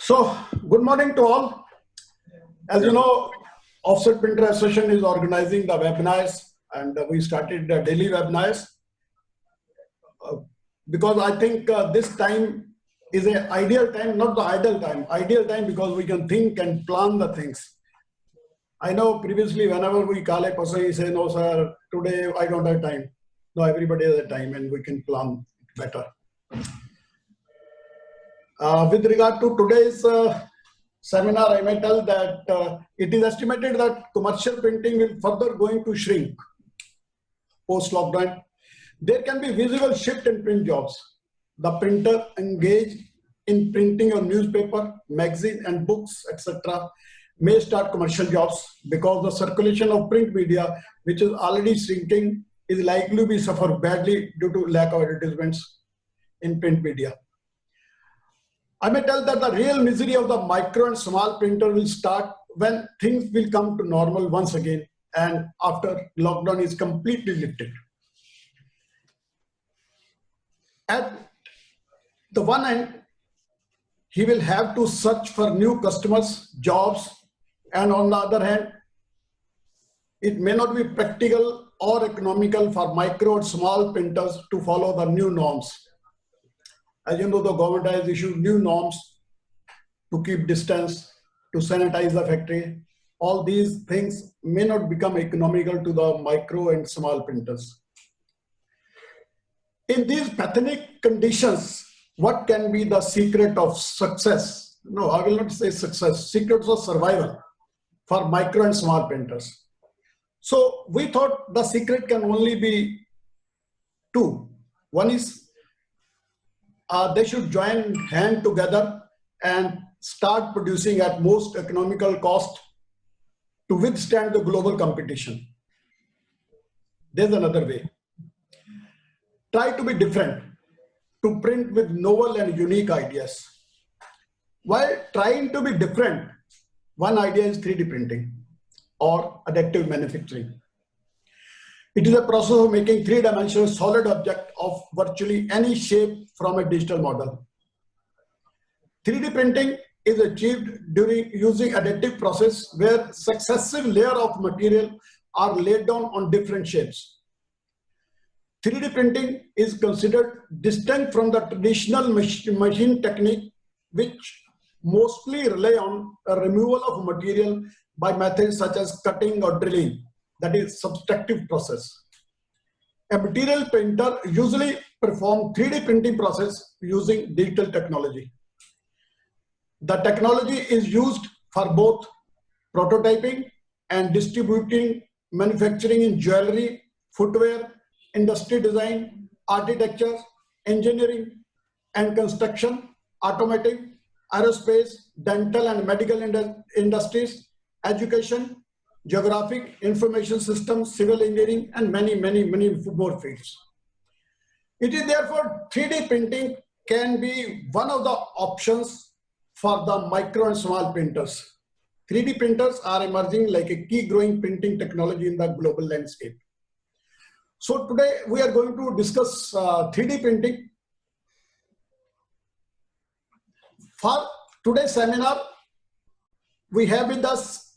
So, good morning to all. As you know, Offset Printer Association is organizing the webinars, and we started the daily webinars because I think this time is an ideal time, not the ideal time because we can think and plan the things. I know previously whenever we call a person, he say, no sir, today I don't have time. No, everybody has a time and we can plan better. With regard to today's seminar, I may tell that it is estimated that commercial printing will further going to shrink post-lockdown. There can be visible shift in print jobs. The printer engaged in printing of newspaper, magazine and books, etc. may start commercial jobs because the circulation of print media, which is already shrinking, is likely to be suffer badly due to lack of advertisements in print media. I may tell that the real misery of the micro and small printer will start when things will come to normal once again and after lockdown is completely lifted. At the one end, he will have to search for new customers, jobs, and on the other hand, it may not be practical or economical for micro and small printers to follow the new norms. As you know, the government has issued new norms to keep distance, to sanitize the factory. All these things may not become economical to the micro and small printers. In these pathetic conditions, what can be the secret of success? No, I will not say success, secrets of survival for micro and small printers. So we thought the secret can only be two. One is they should join hand together and start producing at most economical cost to withstand the global competition. There's another way. Try to be different, to print with novel and unique ideas. While trying to be different, one idea is 3D printing or additive manufacturing. It is a process of making three-dimensional solid object of virtually any shape from a digital model. 3D printing is achieved during using additive process where successive layer of material are laid down on different shapes. 3D printing is considered distinct from the traditional machine technique, which mostly rely on a removal of material by methods such as cutting or drilling. That is subtractive process. A material printer usually performs 3D printing process using digital technology. The technology is used for both prototyping and distributing manufacturing in jewelry, footwear, industry design, architecture, engineering and construction, automotive, aerospace, dental and medical industries, education, geographic, information systems, civil engineering, and many more fields. It is therefore 3D printing can be one of the options for the micro and small printers. 3D printers are emerging like a key growing printing technology in the global landscape. So today we are going to discuss 3D printing. For today's seminar, we have with us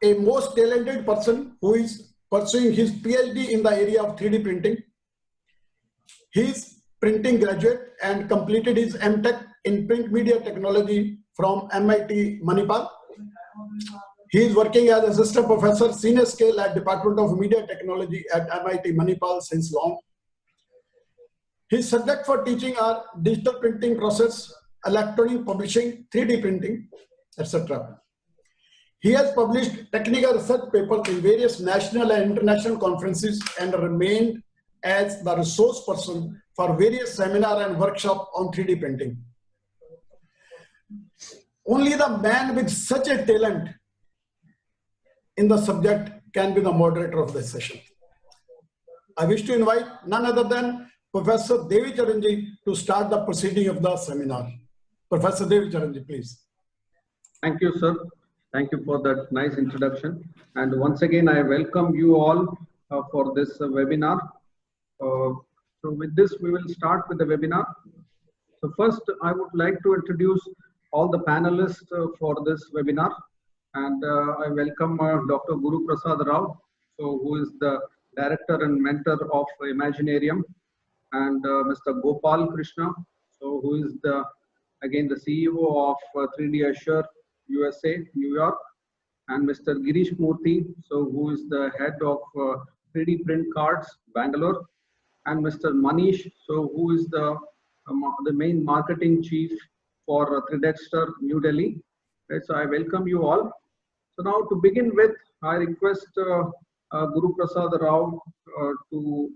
a most talented person who is pursuing his PhD in the area of 3D printing. He is printing graduate and completed his MTech in print media technology from MIT Manipal. He is working as assistant professor senior scale at Department of Media Technology at MIT Manipal since long. His subject for teaching are digital printing process, electronic publishing, 3D printing, etc. He has published technical research papers in various national and international conferences and remained as the resource person for various seminars and workshops on 3D printing. Only the man with such a talent in the subject can be the moderator of this session. I wish to invite none other than Professor Devi Charanji to start the proceeding of the seminar. Professor Devi Charanji, please. Thank you, sir. Thank you for that nice introduction. And once again, I welcome you all for this webinar. So with this, we will start with the webinar. So first, I would like to introduce all the panelists for this webinar. And I welcome Dr. Guru Prasad Rao, who is the director and mentor of Imaginarium, and Mr. Gopal Krishna, who is again the CEO of 3D Assure USA, New York, and Mr. Girish Murthy, who is the head of 3D Print Cards, Bangalore, and Mr. Manish, who is the main marketing chief for Tridexter, New Delhi. Right, so I welcome you all. So now to begin with, I request Guru Prasad Rao to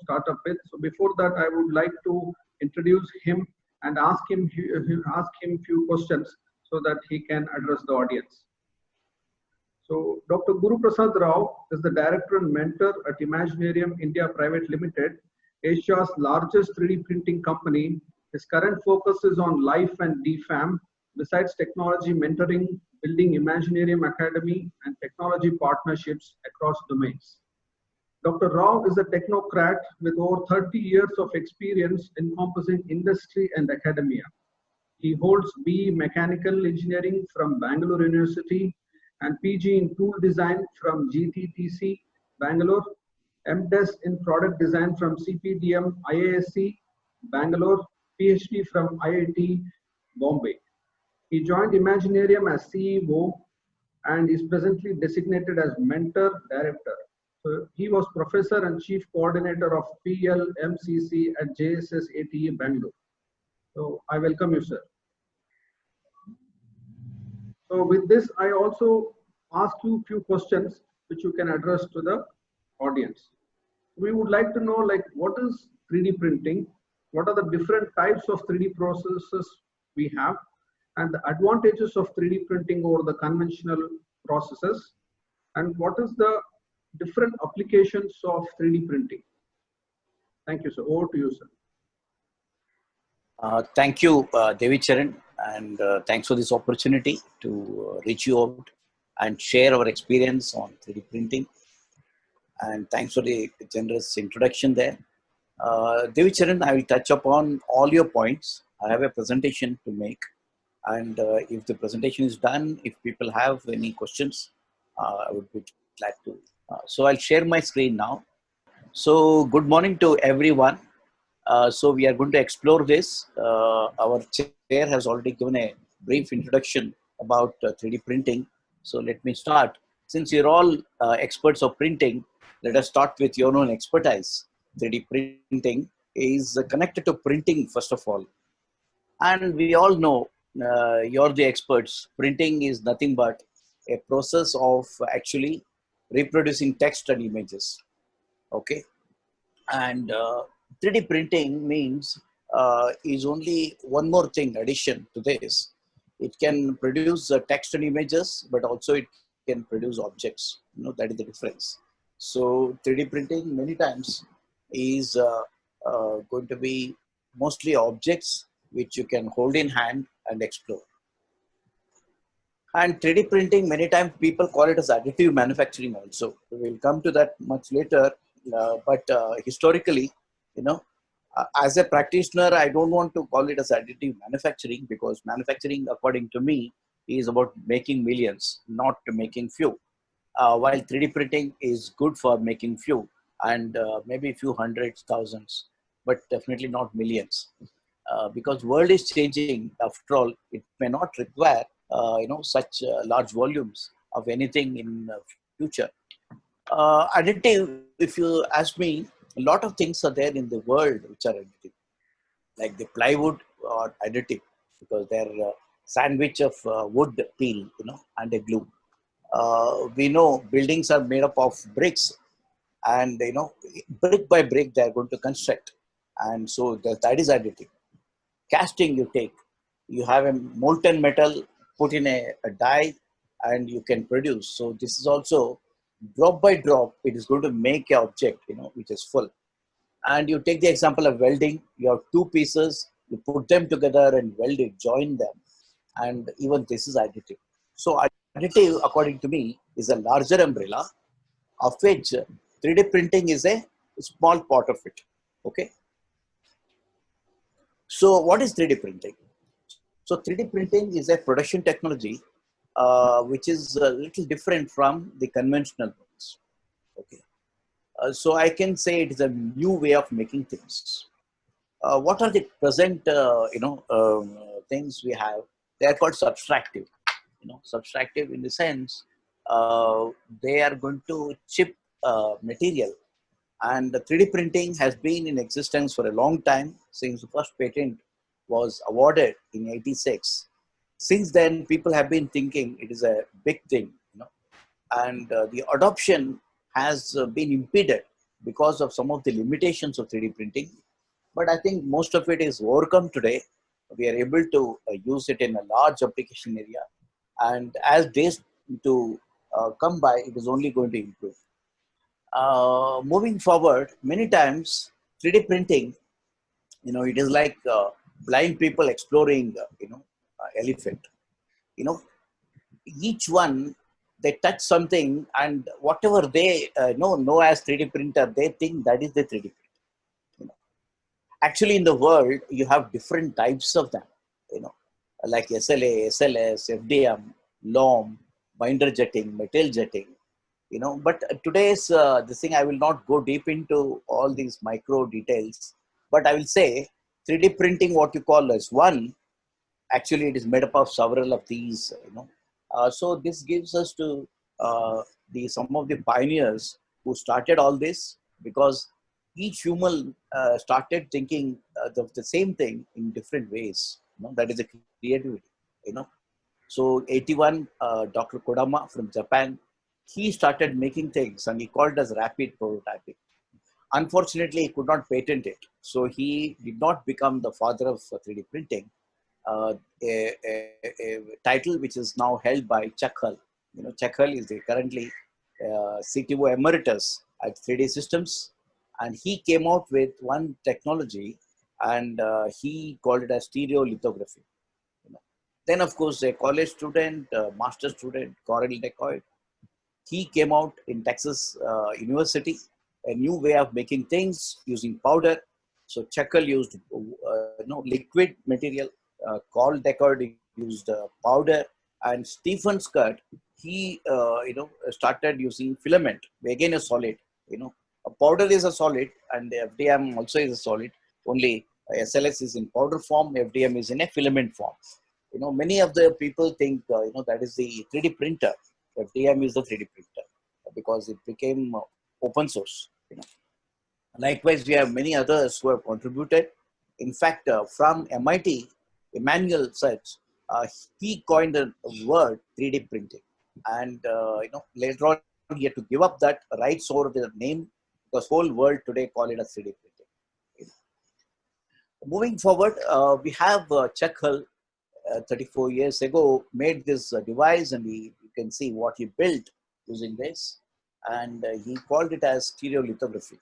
start up with. So before that, I would like to introduce him and ask him few questions so that he can address the audience. So Dr. Guru Prasad Rao is the director and mentor at Imaginarium India Private Limited, Asia's largest 3D printing company. His current focus is on life and DFAM, besides technology mentoring, building Imaginarium Academy, and technology partnerships across domains. Dr. Rao is a technocrat with over 30 years of experience encompassing industry and academia. He holds BE Mechanical Engineering from Bangalore University and PG in Tool Design from GTTC, Bangalore, MDes in Product Design from CPDM, IISc, Bangalore, PhD from IIT, Bombay. He joined Imaginarium as CEO and is presently designated as Mentor Director. So he was Professor and Chief Coordinator of PLMCC at JSS ATE, Bangalore. So I welcome you, sir. So with this, I also ask you a few questions which you can address to the audience. We would like to know, like, what is 3D printing? What are the different types of 3D processes we have, and the advantages of 3D printing over the conventional processes, and what is the different applications of 3D printing? Thank you, sir. Over to you, sir. Thank you, Devi Charan, and thanks for this opportunity to reach you out and share our experience on 3D printing. And thanks for the generous introduction there. Devi Charan, I will touch upon all your points. I have a presentation to make, and if the presentation is done, if people have any questions, I would be glad to. So I'll share my screen now. So good morning to everyone. So we are going to explore this. Our chair has already given a brief introduction about 3D printing. So let me start. Since you're all experts of printing, let us start with your own expertise. 3D printing is connected to printing, first of all. And we all know, you're the experts, printing is nothing but a process of actually reproducing text and images. Okay. And 3D printing means is only one more thing addition to this. It can produce text and images, but also it can produce objects. That is the difference. So 3D printing many times is going to be mostly objects which you can hold in hand and explore. And 3D printing, many times people call it as additive manufacturing also. We'll come to that much later. But historically, as a practitioner, I don't want to call it as additive manufacturing, because manufacturing, according to me, is about making millions, not making few. While 3D printing is good for making few and maybe a few hundreds, thousands, but definitely not millions. Because world is changing. After all, it may not require such large volumes of anything in the future. Additive, if you ask me, a lot of things are there in the world which are additive, like the plywood or additive, because they're a sandwich of wood peel, and a glue. We know buildings are made up of bricks, and brick by brick they are going to construct, and so that is additive. Casting, you take, you have a molten metal, put in a die, and you can produce. So this is also drop by drop, it is going to make an object, which is full. And you take the example of welding. You have two pieces, you put them together and weld it, join them, and even this is additive. So additive, according to me, is a larger umbrella, of which 3D printing is a small part of it. Okay. So what is 3D printing? So 3D printing is a production technology which is a little different from the conventional ones. Okay. So I can say it is a new way of making things. What are the present, things we have? They are called subtractive. Subtractive in the sense they are going to chip material. And the 3D printing has been in existence for a long time since the first patent was awarded in '86. Since then, people have been thinking it is a big thing, and the adoption has been impeded because of some of the limitations of 3D printing. But I think most of it is overcome today. We are able to use it in a large application area, and as days to come by, it is only going to improve. Moving forward, many times 3D printing, it is like blind people exploring, elephant. You know, each one they touch something, and whatever they know as 3D printer, they think that is the 3D printer. Actually, in the world, you have different types of them. You know, like SLA, SLS, FDM, LOM, binder jetting, metal jetting. But today's this thing, I will not go deep into all these micro details, but I will say 3D printing, what you call as one, actually it is made up of several of these. So this gives us to the some of the pioneers who started all this, because each human started thinking the same thing in different ways. That is a creativity. You know, so 81, Dr. Kodama from Japan, he started making things and he called it as rapid prototyping. Unfortunately, he could not patent it. So he did not become the father of 3D printing, uh, a title which is now held by Chuck Hull. Chuck Hull is the currently CTO emeritus at 3D Systems, and he came out with one technology, and he called it as stereolithography. Then, of course, a college student, master student, Coral Decoy, he came out in Texas University, a new way of making things using powder. So Chuckle used liquid material. Carl Deckard used powder, and Stephen Scott, he started using filament. Again, a solid. A powder is a solid, and the FDM also is a solid. Only SLS is in powder form, FDM is in a filament form. Many of the people think that is the 3D printer. FDM is the 3D printer because it became open source. Likewise, we have many others who have contributed. In fact, from MIT, Emmanuel Sachs, he coined the word 3D printing, and later on he had to give up that rights over the name because whole world today call it as 3D printing. Moving forward, we have Chuck Hull, 34 years ago, made this device, and you can see what he built using this, and he called it as stereolithography.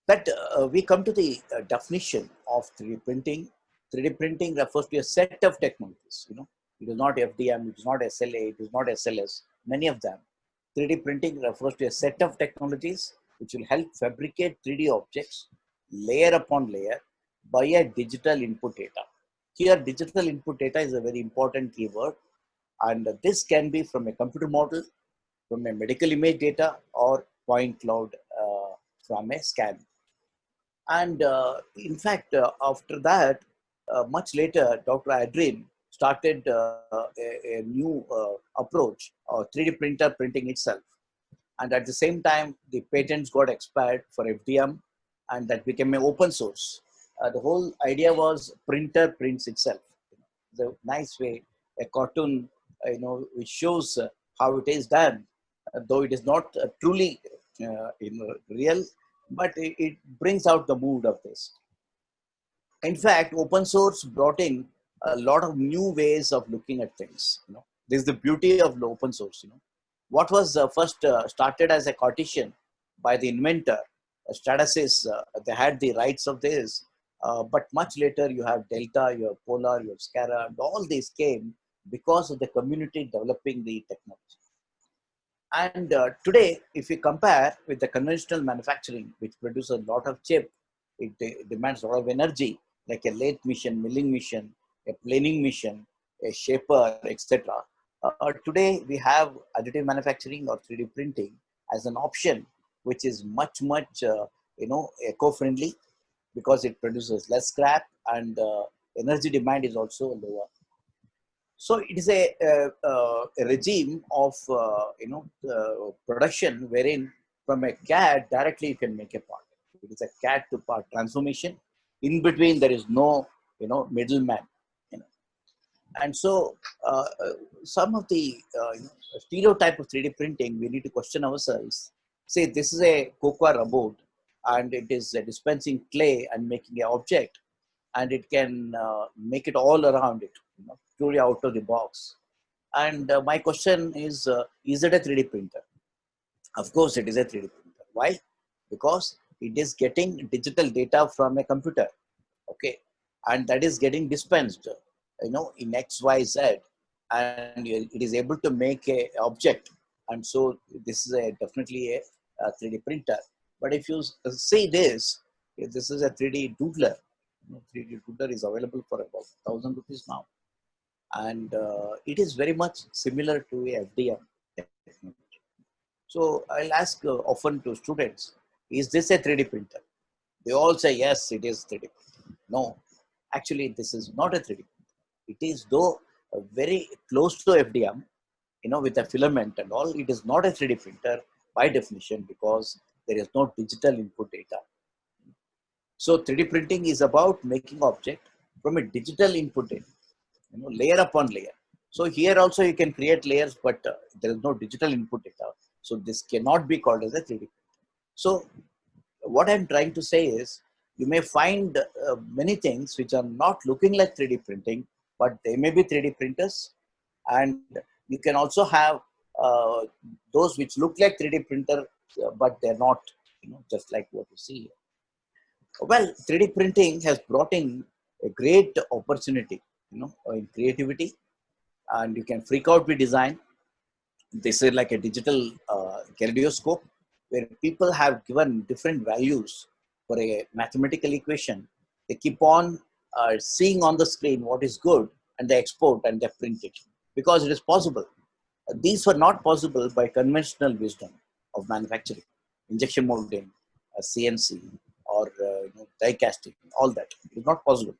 But we come to the definition of 3D printing. 3D printing refers to a set of technologies. It is not FDM, it is not SLA, it is not SLS, many of them. 3D printing refers to a set of technologies which will help fabricate 3D objects layer upon layer by a digital input data. Here, digital input data is a very important keyword, and this can be from a computer model, from a medical image data, or point cloud from a scan. And in fact, after that, much later, Dr. Adrian started a new approach, 3D printer printing itself. And at the same time, the patents got expired for FDM, and that became an open source. The whole idea was printer prints itself. The nice way, a cartoon, which shows how it is done, though it is not truly real, but it brings out the mood of this. In fact, open source brought in a lot of new ways of looking at things. This is the beauty of the open source. What was first started as a Cartesian by the inventor, Stratasys, they had the rights of this, but much later you have Delta, you have Polar, you have Scara, and all these came because of the community developing the technology. And today, if you compare with the conventional manufacturing, which produces a lot of chip, it demands a lot of energy, like a lathe machine, milling machine, a planing machine, a shaper, etc. Today we have additive manufacturing or 3D printing as an option, which is much, eco-friendly because it produces less scrap and energy demand is also lower. So it is a regime of production wherein from a CAD directly you can make a part. It is a CAD to part transformation. In between there is no middleman. You know. And so some of the stereotype of 3D printing we need to question ourselves. Say this is a cocoa robot and it is dispensing clay and making an object and it can make it all around it, truly out of the box. And my question is it a 3D printer? Of course, it is a 3D printer. Why? Because it is getting digital data from a computer, okay, and that is getting dispensed, in X, Y, Z, and it is able to make a object. And so this is definitely a 3D printer. But if you see this, if this is a 3D doodler. 3D doodler is available for about 1,000 rupees now. And it is very much similar to a FDM technology. So I'll ask often to students, is this a 3D printer? They all say, yes, it is 3D printer. No, actually, this is not a 3D printer. It is though very close to FDM, with a filament and all. It is not a 3D printer by definition because there is no digital input data. So 3D printing is about making object from a digital input data, layer upon layer. So here also you can create layers, but there is no digital input data. So this cannot be called as a 3D printer. So what I'm trying to say is you may find many things which are not looking like 3D printing, but they may be 3D printers. And you can also have those which look like 3D printer, but they're not, just like what you see here. Well, 3D printing has brought in a great opportunity, in creativity, and you can freak out with design. This is like a digital kaleidoscope where people have given different values for a mathematical equation. They keep on seeing on the screen what is good and they export and they print it because it is possible. These were not possible by conventional wisdom of manufacturing, injection molding, CNC, or die casting, all that. It is not possible.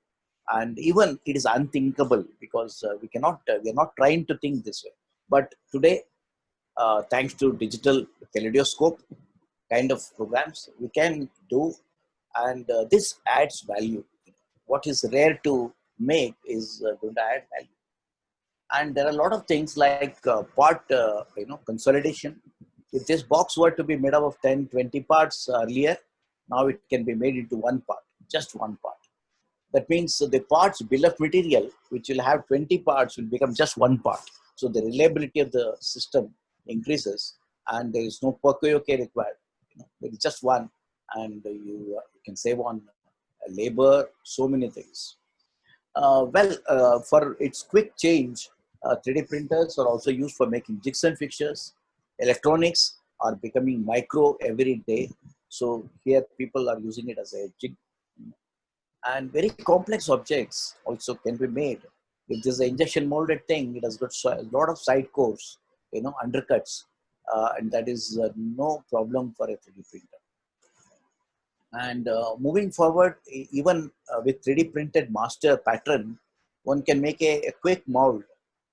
And even it is unthinkable because we are not trying to think this way. But today, thanks to digital kaleidoscope kind of programs, we can do, and this adds value. What is rare to make is going to add value. And there are a lot of things like part, consolidation. If this box were to be made up of 10, 20 parts earlier, now it can be made into one part, just one part. That means the parts bill of material, which will have 20 parts, will become just one part. So the reliability of the system increases and there is no poka-yoke required. There is just one and you can save on labor, so many things. For its quick change, 3D printers are also used for making jigs and fixtures. Electronics are becoming micro every day. So here people are using it as a jig. And very complex objects also can be made. If this is an injection molded thing, it has got a lot of side cores, undercuts, and that is no problem for a 3D printer. And moving forward, even with 3D printed master pattern, one can make a quick mold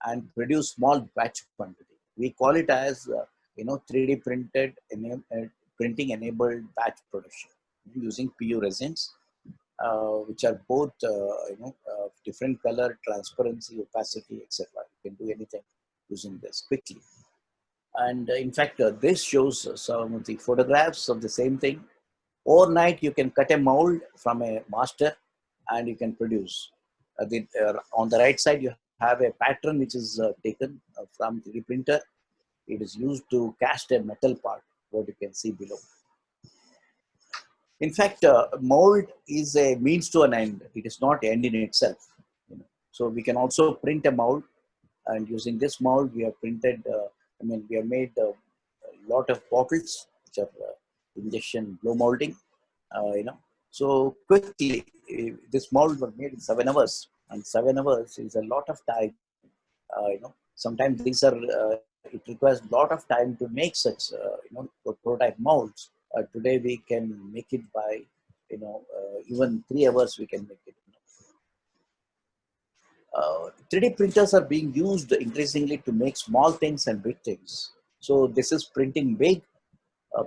and produce small batch quantity. We call it as 3D printed printing enabled batch production using PU resins, which are both different color, transparency, opacity, etc. You can do anything using this quickly. And in fact, this shows some of the photographs of the same thing. Overnight, you can cut a mold from a master and you can produce. On the right side, you have a pattern which is taken from 3D printer. It is used to cast a metal part, what you can see below. In fact, mold is a means to an end. It is not end in itself. So we can also print a mold, and using this mold, we have printed. We have made a lot of bottles, which are injection blow molding. So quickly, this mold was made in 7 hours. And 7 hours is a lot of time. Sometimes these are, it requires a lot of time to make such, prototype molds. Today we can make it by, even 3 hours we can make it. 3D printers are being used increasingly to make small things and big things. So this is printing big.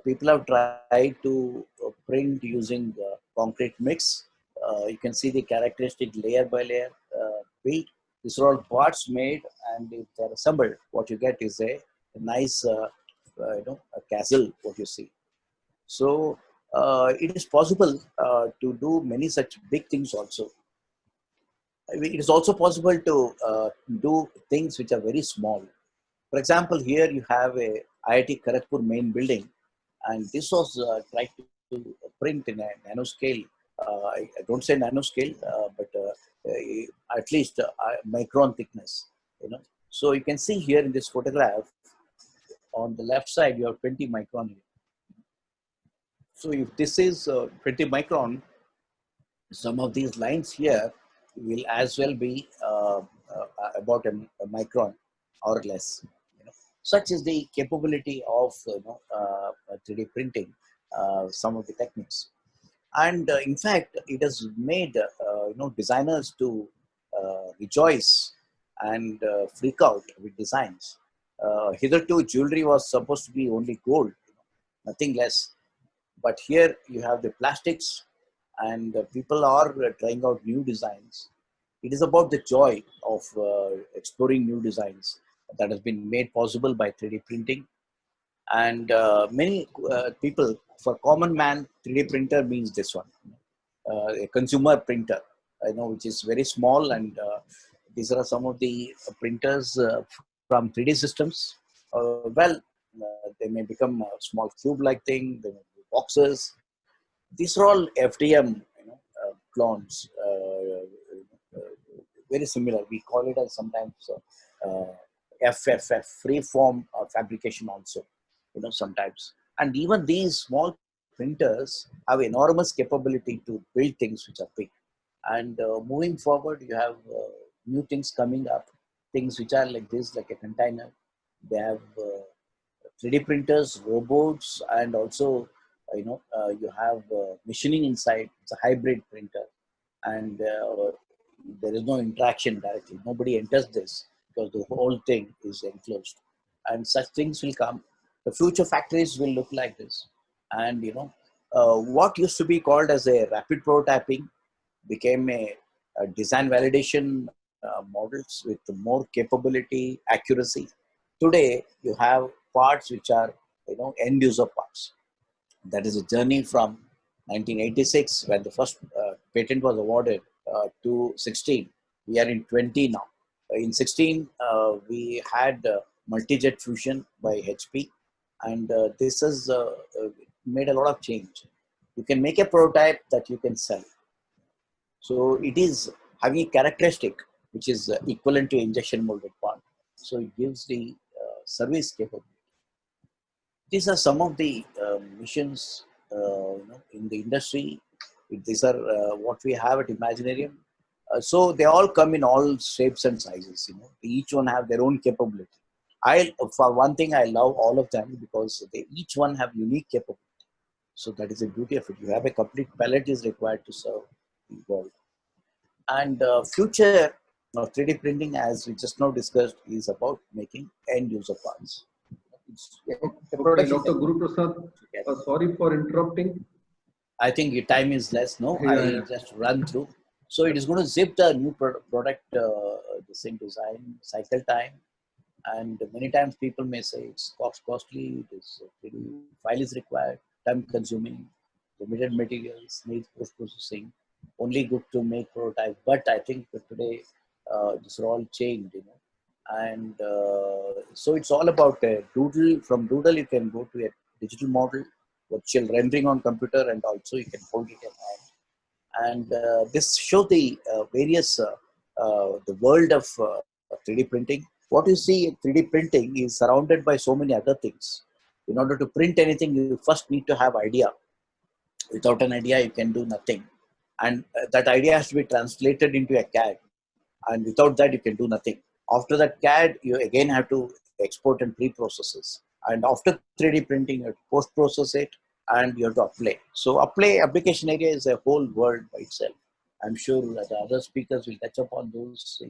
People have tried to print using concrete mix. You can see the characteristic layer by layer build. These are all parts made, and if they're assembled, what you get is a nice, a castle. What you see. So it is possible to do many such big things also. It is also possible to do things which are very small. For example, here you have a IIT Kharagpur main building, and this was tried to print in a nanoscale. I don't say nanoscale, but at least micron thickness. So you can see here in this photograph, on the left side, you have 20 micron. So if this is 20 micron, some of these lines here will as well be about a micron or less. Such is the capability of 3D printing, some of the techniques. And in fact, it has made designers to rejoice and freak out with designs. Hitherto, jewelry was supposed to be only gold, nothing less. But here you have the plastics, and people are trying out new designs. It is about the joy of exploring new designs that has been made possible by 3D printing. And many people, for common man, 3D printer means this one, a consumer printer, which is very small. And these are some of the printers from 3D systems. They may become a small cube-like thing, they may be boxes. These are all FDM clones, very similar. We call it as sometimes FFF, free form fabrication also, sometimes. And even these small printers have enormous capability to build things which are big. And moving forward, you have new things coming up, things which are like this, like a container. They have 3D printers, robots, and also, you have machining inside. It's a hybrid printer. And there is no interaction directly. Nobody enters this because the whole thing is enclosed. And such things will come. The future factories will look like this. And, what used to be called as a rapid prototyping became a design validation models with more capability, accuracy. Today, you have parts which are, end user parts. That is a journey from 1986, when the first patent was awarded, to 16. We are in 20 now. In 16, we had multi-jet fusion by HP, and this has made a lot of change. You can make a prototype that you can sell. So it is having a characteristic which is equivalent to injection molded part. So it gives the service capability. These are some of the missions in the industry. These are what we have at Imaginarium. So they all come in all shapes and sizes. Each one have their own capability. For one thing, I love all of them because they each one have unique capability. So that is the beauty of it. You have a complete palette is required to serve the world. And future of 3D printing, as we just now discussed, is about making end user parts. Okay, Dr. Guru Prasad, sorry for interrupting. I think your time is less, no? I'll just run through. So it is going to zip the new product, the same design, cycle time. And many times people may say it's costly, it is file is required, time consuming, limited materials, needs post-processing, only good to make prototype. But I think that today this are all changed, And so it's all about a doodle. From doodle, you can go to a digital model, virtual rendering on computer, and also you can hold it in hand. And this shows the various, the world of 3D printing. What you see in 3D printing is surrounded by so many other things. In order to print anything, you first need to have idea. Without an idea, you can do nothing. And that idea has to be translated into a CAD. and without that you can do nothing. After that CAD, you again have to export and pre-processes, and after 3D printing you have to post-process it, and you have to apply. So application area is a whole world by itself. I'm sure that other speakers will touch upon those.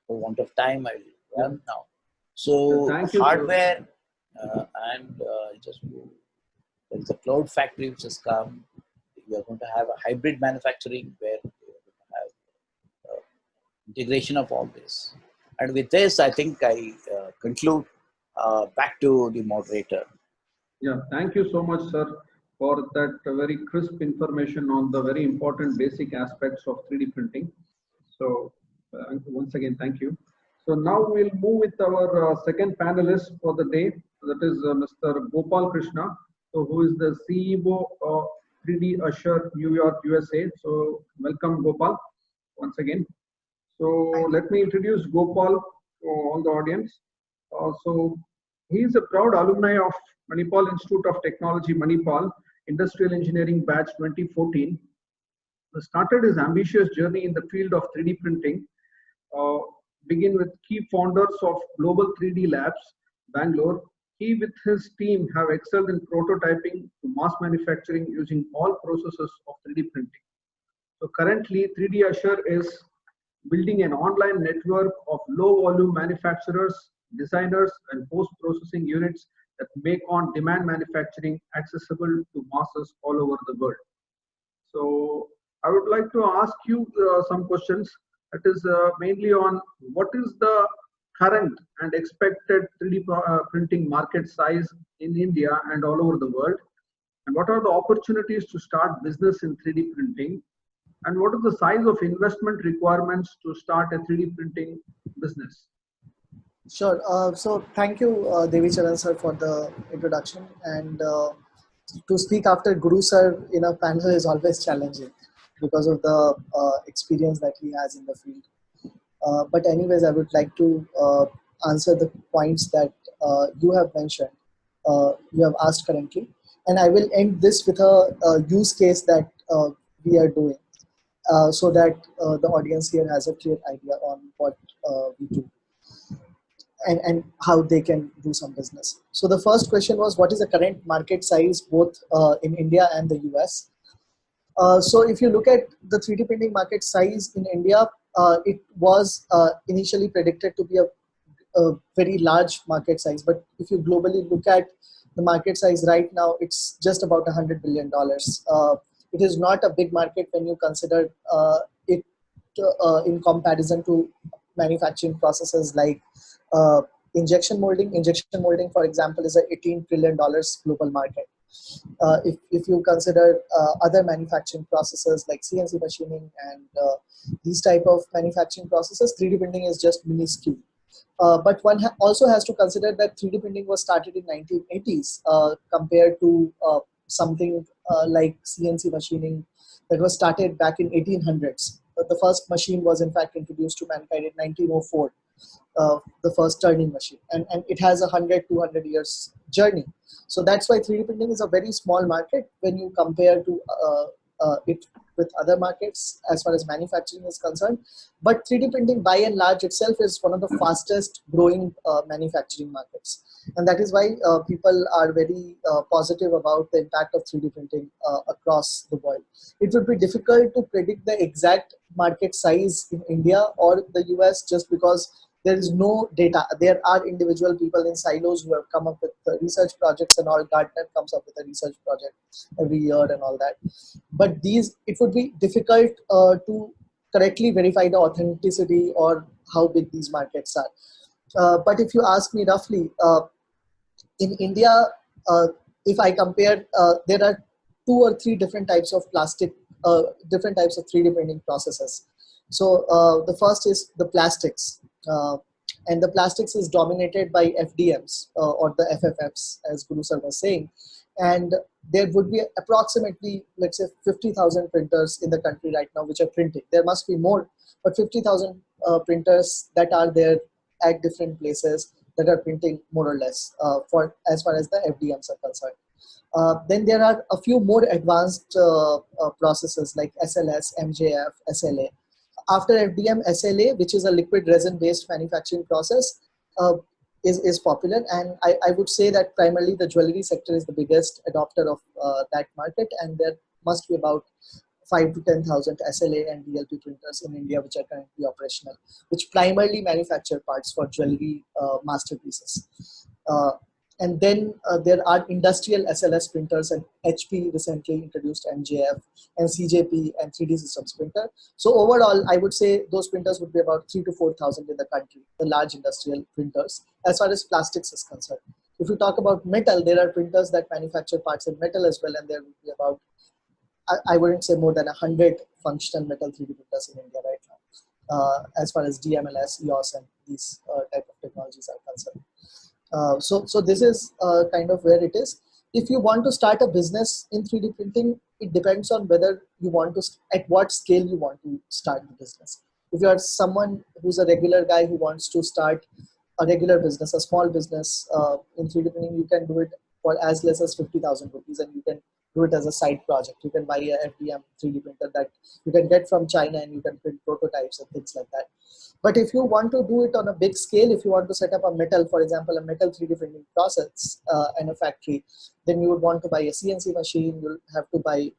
For want of time, I will run now. So Thank you, sir. hardware, and just there is a cloud factory which has come. You are going to have a hybrid manufacturing where you are going to have integration of all this. And with this, I think I conclude. Back to the moderator. Yeah, thank you so much, sir, for that very crisp information on the very important basic aspects of 3D printing. So once again, thank you. So now we'll move with our second panelist for the day. That is Mr. Gopal Krishna, so who is the CEO of 3D Assure New York, USA. So welcome, Gopal, once again. So let me introduce Gopal to all the audience. So he is a proud alumni of Manipal Institute of Technology, Manipal, Industrial Engineering Batch 2014. He started his ambitious journey in the field of 3D printing, begin with key founders of Global 3D Labs, Bangalore. He with his team have excelled in prototyping to mass manufacturing using all processes of 3D printing. So currently 3D Assure is building an online network of low volume manufacturers, designers and post-processing units that make on-demand manufacturing accessible to masses all over the world. So I would like to ask you some questions. That is mainly on what is the current and expected 3D printing market size in India and all over the world, and what are the opportunities to start business in 3D printing, and what is the size of investment requirements to start a 3D printing business? Sure. So thank you, Devi Charan sir, for the introduction. And to speak after Guru sir in a panel is always challenging because of the experience that he has in the field. But anyways, I would like to answer the points that you have mentioned, you have asked currently. And I will end this with a use case that we are doing so that the audience here has a clear idea on what we do. And how they can do some business. So the first question was, what is the current market size both in India and the US? So if you look at the 3D printing market size in India, it was initially predicted to be a very large market size. But if you globally look at the market size right now, it's just about $100 billion. It is not a big market when you consider it in comparison to manufacturing processes like injection molding. Injection molding, for example, is a $18 trillion global market. If you consider other manufacturing processes like CNC machining and these type of manufacturing processes, 3D printing is just minuscule. But one also has to consider that 3D printing was started in 1980s compared to something like CNC machining that was started back in 1800s. The first machine was in fact introduced to mankind in 1904. The first turning machine, and it has 100-200 years journey. So that's why 3D printing is a very small market when you compare to it with other markets as far as manufacturing is concerned. But 3D printing by and large itself is one of the fastest growing manufacturing markets. And that is why people are very positive about the impact of 3D printing across the world. It would be difficult to predict the exact market size in India or the US just because there is no data. There are individual people in silos who have come up with research projects and all. Gartner comes up with a research project every year and all that. But it would be difficult to correctly verify the authenticity or how big these markets are. But if you ask me roughly, in India, if I compare, there are 2 or 3 different types of plastic, different types of 3D printing processes. So the first is the plastics. And the plastics is dominated by FDMs or the FFFs, as Guru sir was saying. And there would be approximately, let's say, 50,000 printers in the country right now which are printing. There must be more, but 50,000 printers that are there at different places that are printing more or less for as far as the FDMs are concerned. Then there are a few more advanced processes like SLS, MJF, SLA. After FDM, SLA, which is a liquid resin-based manufacturing process, is popular. And I would say that primarily the jewelry sector is the biggest adopter of that market, and there must be about 5 to 10,000 SLA and DLP printers in India which are currently operational, which primarily manufacture parts for jewelry masterpieces. And then there are industrial SLS printers, and HP recently introduced MJF and CJP and 3D Systems printer. So overall, I would say those printers would be about 3 to 4,000 in the country, the large industrial printers, as far as plastics is concerned. If you talk about metal, there are printers that manufacture parts in metal as well, and there would be about, I wouldn't say more than 100 functional metal 3D printers in India right now, as far as DMLS, EOS, and these type of technologies are concerned. So this is kind of where it is. If you want to start a business in 3D printing, it depends on whether you want to, at what scale you want to start the business. If you are someone who's a regular guy who wants to start a regular business, a small business in 3D printing, you can do it for as less as 50,000 rupees, and you can do it as a side project. You can buy a FDM 3D printer that you can get from China, and you can print prototypes and things like that. But if you want to do it on a big scale, if you want to set up a metal, for example, a metal 3D printing process in a factory, then you would want to buy a CNC machine. You'll have to buy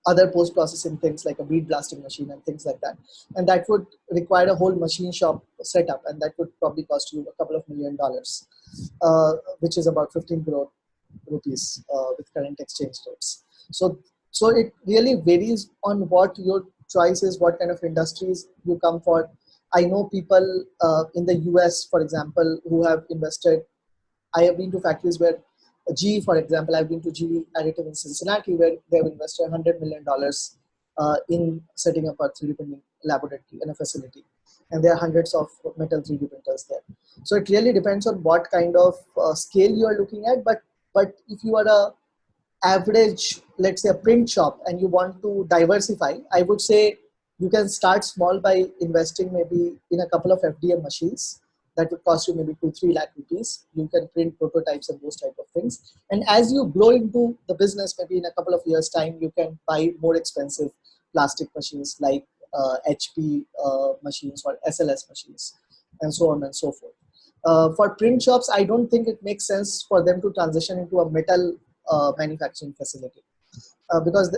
other post-processing things like a bead blasting machine and things like that. And that would require a whole machine shop setup, and that would probably cost you a couple of $1 million, which is about 15 crore rupees with current exchange rates. So it really varies on what your choice is, what kind of industries you come for. I know people in the US, for example, who have invested. I have been to factories where GE, for example, I've been to GE Additive in Cincinnati, where they've invested $100 million in setting up a 3D printing laboratory in a facility. And there are hundreds of metal 3D printers there. So it really depends on what kind of scale you are looking at. But if you are a average, let's say a print shop, and you want to diversify, I would say you can start small by investing maybe in a couple of FDM machines. That would cost you maybe 2-3 lakh rupees. You can print prototypes and those type of things. And as you grow into the business, maybe in a couple of years' time, you can buy more expensive plastic machines like HP machines or SLS machines, and so on and so forth. For print shops, I don't think it makes sense for them to transition into a metal manufacturing facility. Because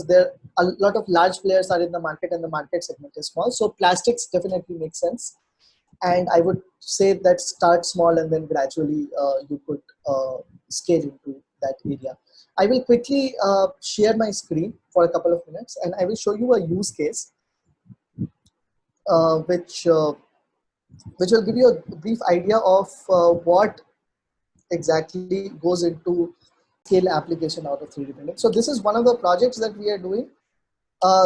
there a lot of large players are in the market, and the market segment is small. So plastics definitely makes sense. And I would say that start small, and then gradually you could scale into that area. I will quickly share my screen for a couple of minutes, and I will show you a use case which will give you a brief idea of what exactly goes into scale application out of 3D printing. So this is one of the projects that we are doing.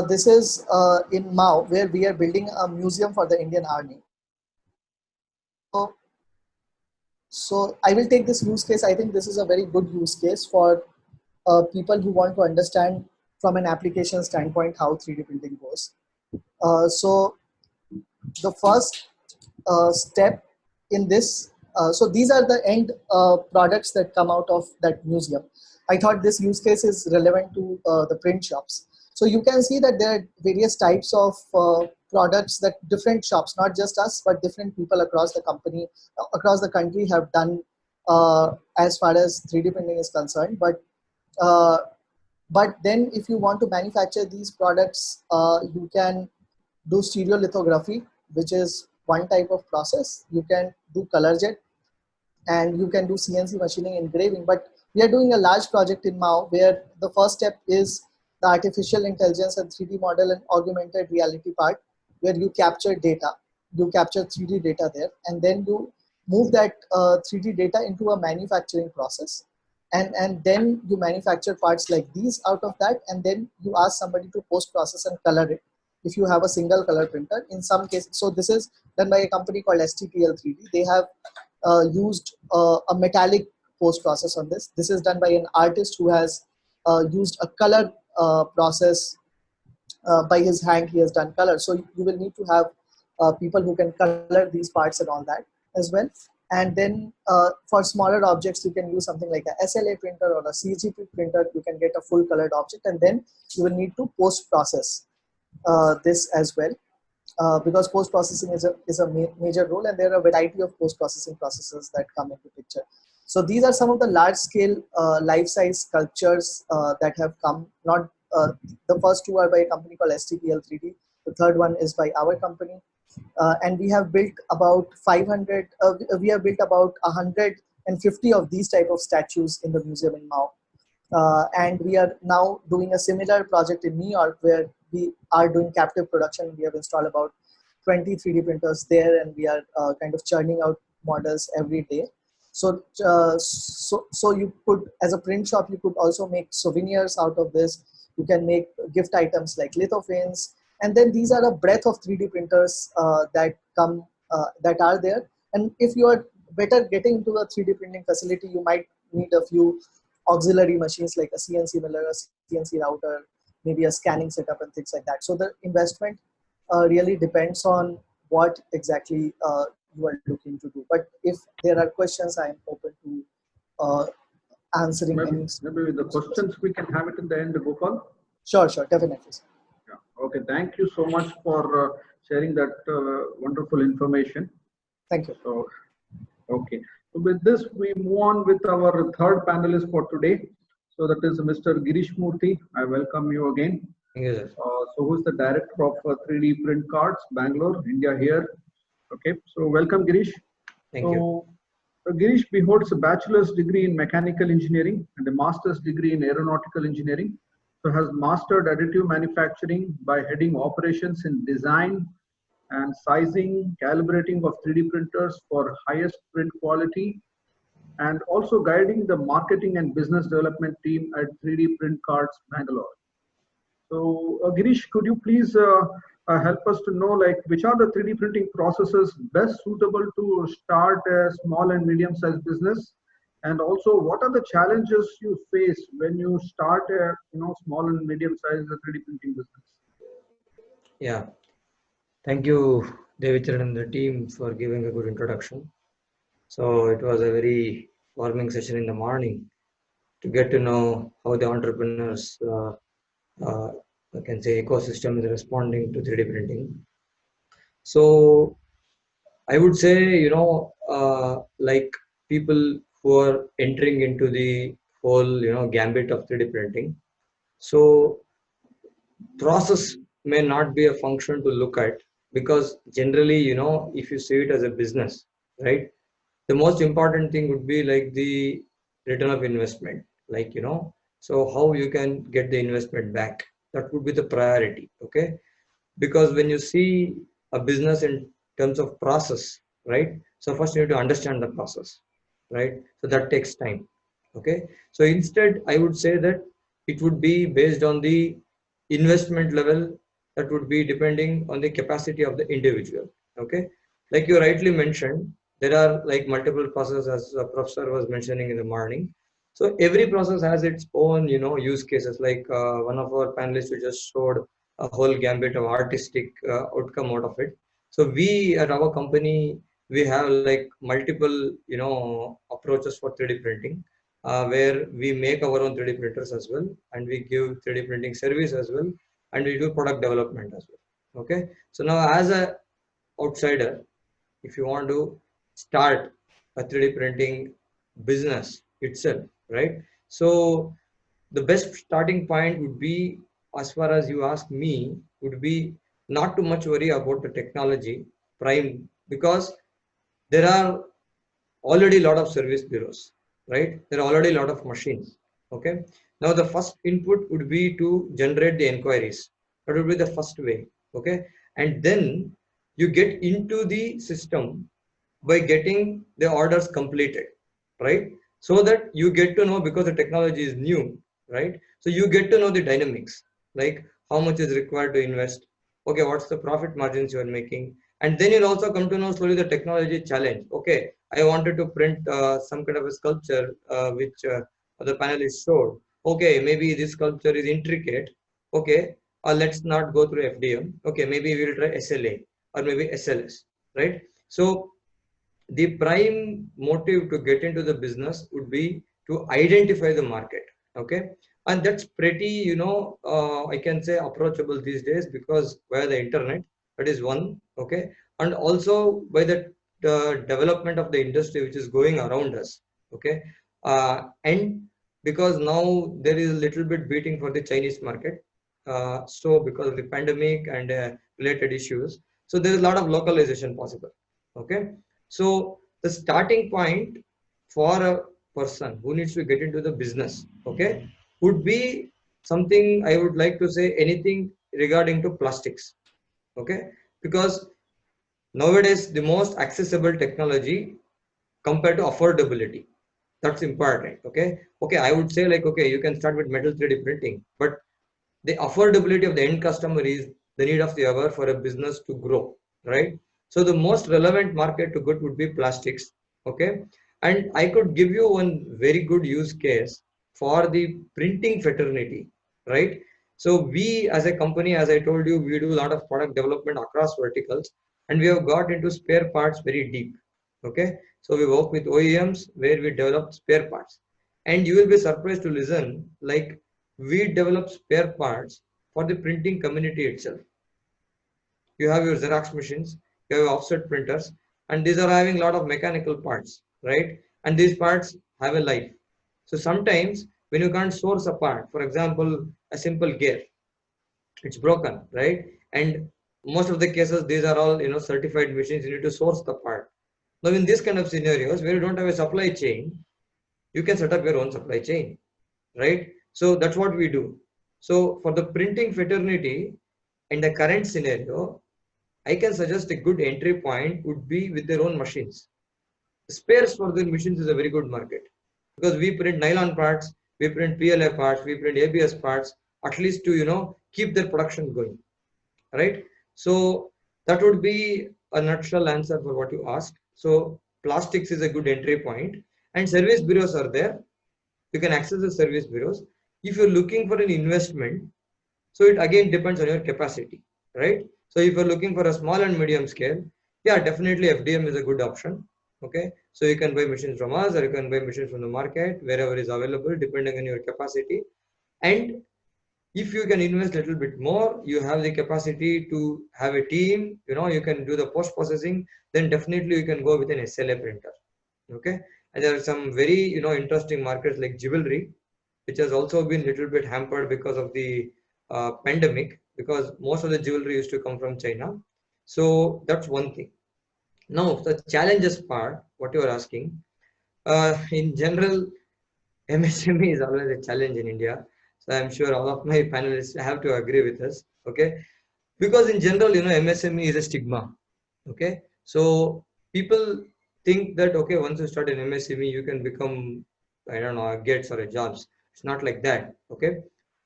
This is in Mao, where we are building a museum for the Indian Army. So I will take this use case. I think this is a very good use case for people who want to understand from an application standpoint how 3D printing goes. So the first step in this, so these are the end products that come out of that museum. I thought this use case is relevant to the print shops. So you can see that there are various types of products that different shops, not just us, but different people across the company, across the country have done as far as 3D printing is concerned. But then if you want to manufacture these products, you can do stereolithography, which is one type of process. You can do color jet, and you can do CNC machining, engraving. But we are doing a large project in Mao, where the first step is the artificial intelligence and 3D model and augmented reality part, where you capture data, you capture 3D data there, and then you move that 3D data into a manufacturing process. And then you manufacture parts like these out of that, and then you ask somebody to post-process and color it if you have a single color printer. In some cases, so this is done by a company called STPL3D. They have used a metallic post-process on this. This is done by an artist who has used a color process. By his hand, he has done color. So you will need to have people who can color these parts and all that as well. And then for smaller objects, you can use something like a SLA printer or a CGP printer. You can get a full colored object, and then you will need to post process this as well. Because post-processing is a major role, and there are a variety of post-processing processes that come into picture. So these are some of the large-scale life-size sculptures that have come. Not the first two are by a company called STPL 3D. The third one is by our company, and we have built about 500. We have built about 150 of these type of statues in the museum in Mao. And we are now doing a similar project in New York where we are doing captive production. We have installed about 20 3D printers there, and we are kind of churning out models every day. So you could, as a print shop, you could also make souvenirs out of this. You can make gift items like lithophanes, and then these are a breadth of 3D printers that are there. And if you are better getting into a 3D printing facility, you might need a few auxiliary machines like a CNC miller, a CNC router, maybe a scanning setup and things like that. So the investment really depends on what exactly you are looking to do. But if there are questions, I am open to answering Maybe, any. maybe the questions we can have it in the end, Gopal. Sure, definitely. Yeah. Okay. Thank you so much for sharing that wonderful information. Thank you. So, okay. So with this, we move on with our third panelist for today. So that is Mr. Girish Murthy. I welcome you again. Yes. So who is the director of 3D Print Cards, Bangalore, India here. Okay. So welcome, Girish. Thank you. Girish holds a bachelor's degree in mechanical engineering and a master's degree in aeronautical engineering. So has mastered additive manufacturing by heading operations in design and sizing, calibrating of 3D printers for highest print quality, and also guiding the marketing and business development team at 3D Print Cards, Bangalore. So Girish, could you please help us to know, like, which are the 3D printing processes best suitable to start a small and medium-sized business? And also, what are the challenges you face when you start a small and medium-sized 3D printing business? Yeah. Thank you, Devicharan and the team, for giving a good introduction. So it was a very warming session in the morning to get to know how the entrepreneurs, I can say, ecosystem is responding to 3D printing. So I would say, like people who are entering into the whole, gambit of 3D printing. So process may not be a function to look at, because generally, if you see it as a business, right, the most important thing would be like the return of investment, so how you can get the investment back. That would be the priority. Okay, because when you see a business in terms of process, right, so first you need to understand the process, right, so that takes time. Okay, so instead I would say that it would be based on the investment level, that would be depending on the capacity of the individual. Okay, like you rightly mentioned, there are like multiple processes, as the professor was mentioning in the morning. So every process has its own use cases. Like one of our panelists who just showed a whole gambit of artistic outcome out of it. So we at our company, we have like multiple approaches for 3D printing, where we make our own 3D printers as well, and we give 3D printing service as well, and we do product development as well. Okay, so now as a outsider, if you want to start a 3D printing business itself, right, so the best starting point would be, as far as you ask me, would be not too much worry about the technology prime, because there are already a lot of service bureaus, right? There are already a lot of machines. Okay, now the first input would be to generate the inquiries. That would be the first way. Okay, and then you get into the system by getting the orders completed, right, so that you get to know, because the technology is new, right, so you get to know the dynamics, like how much is required to invest. Okay, what's the profit margins you are making, and then you'll also come to know slowly the technology challenge. Okay, I wanted to print some kind of a sculpture, which the panelists showed. Okay, maybe this sculpture is intricate. Okay, let's not go through FDM. Okay, maybe we'll try SLA or maybe SLS, right? So the prime motive to get into the business would be to identify the market. Okay, and that's pretty, I can say approachable these days because via the internet. That is one. Okay, and also by the development of the industry which is going around us. Okay, and because now there is a little bit beating for the Chinese market. So because of the pandemic and related issues, so there is a lot of localization possible. Okay, so the starting point for a person who needs to get into the business, okay, would be something I would like to say anything regarding to plastics. Okay, because nowadays the most accessible technology compared to affordability, that's important. Okay, okay, I would say like, okay, you can start with metal 3D printing, but the affordability of the end customer is the need of the hour for a business to grow, right? So the most relevant market to good would be plastics. Okay, and I could give you one very good use case for the printing fraternity, right? So we as a company, as I told you, we do a lot of product development across verticals, and we have got into spare parts very deep. Okay, so we work with OEMs where we develop spare parts, and you will be surprised to listen like we develop spare parts for the printing community itself. You have your Xerox machines, you have offset printers, and these are having a lot of mechanical parts, right? And these parts have a life. So sometimes when you can't source a part, for example, a simple gear, it's broken, right? And most of the cases, these are all certified machines. You need to source the part. Now, in these kind of scenarios where you don't have a supply chain, you can set up your own supply chain, right? So that's what we do. So for the printing fraternity, in the current scenario, I can suggest a good entry point would be with their own machines. Spares for their machines is a very good market because we print nylon parts, we print PLA parts, we print ABS parts, at least to keep their production going, right? So that would be a nutshell answer for what you asked. So plastics is a good entry point, and service bureaus are there. You can access the service bureaus. If you're looking for an investment, so it again depends on your capacity, right? So if you're looking for a small and medium scale, yeah, definitely FDM is a good option. Okay, so you can buy machines from us or you can buy machines from the market wherever is available depending on your capacity. And if you can invest a little bit more, you have the capacity to have a team, you can do the post processing, then definitely you can go with an SLA printer. Okay, and there are some very interesting markets like jewelry, which has also been a little bit hampered because of the pandemic, because most of the jewelry used to come from China. So that's one thing. Now the challenges part, what you are asking, in general, MSME is always a challenge in India. So I'm sure all of my panelists have to agree with us. Okay, because in general, MSME is a stigma. Okay, so people think that okay, once you start an MSME, you can become, I don't know, a Gates or a Jobs. It's not like that. Okay,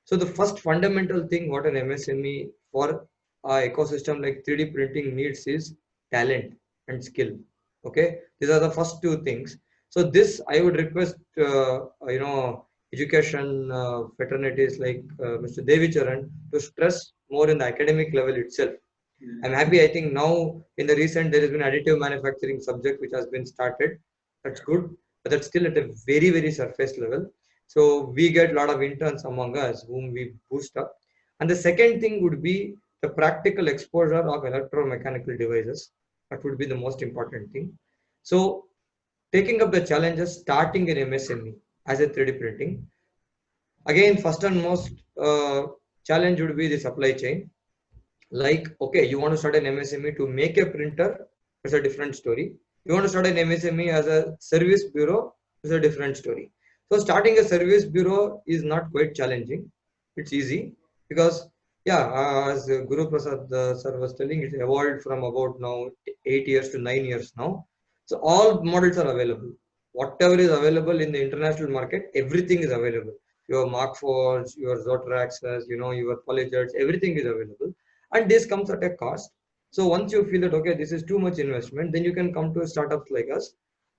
so the first fundamental thing what an MSME for ecosystem like 3D printing needs is talent and skill. Okay, these are the first two things. So this I would request education fraternities like Mr. Devicharan to stress more in the academic level itself. I'm happy. I think now in the recent there has been additive manufacturing subject which has been started. That's good, but that's still at a very very surface level. So we get a lot of interns among us whom we boost up. And the second thing would be the practical exposure of electromechanical devices. That would be the most important thing. So taking up the challenges, starting in MSME as a 3D printing. Again, first and most challenge would be the supply chain. Like, okay, you want to start an MSME to make a printer, it's a different story. You want to start an MSME as a service bureau, it's a different story. So starting a service bureau is not quite challenging. It's easy because, yeah, as Guru Prasad sir was telling, it's evolved from about now 8 years to 9 years now. So all models are available. Whatever is available in the international market, everything is available. Your Markforged, your Zotraxes, your Polyjets, everything is available. And this comes at a cost. So once you feel that, okay, this is too much investment, then you can come to startups like us,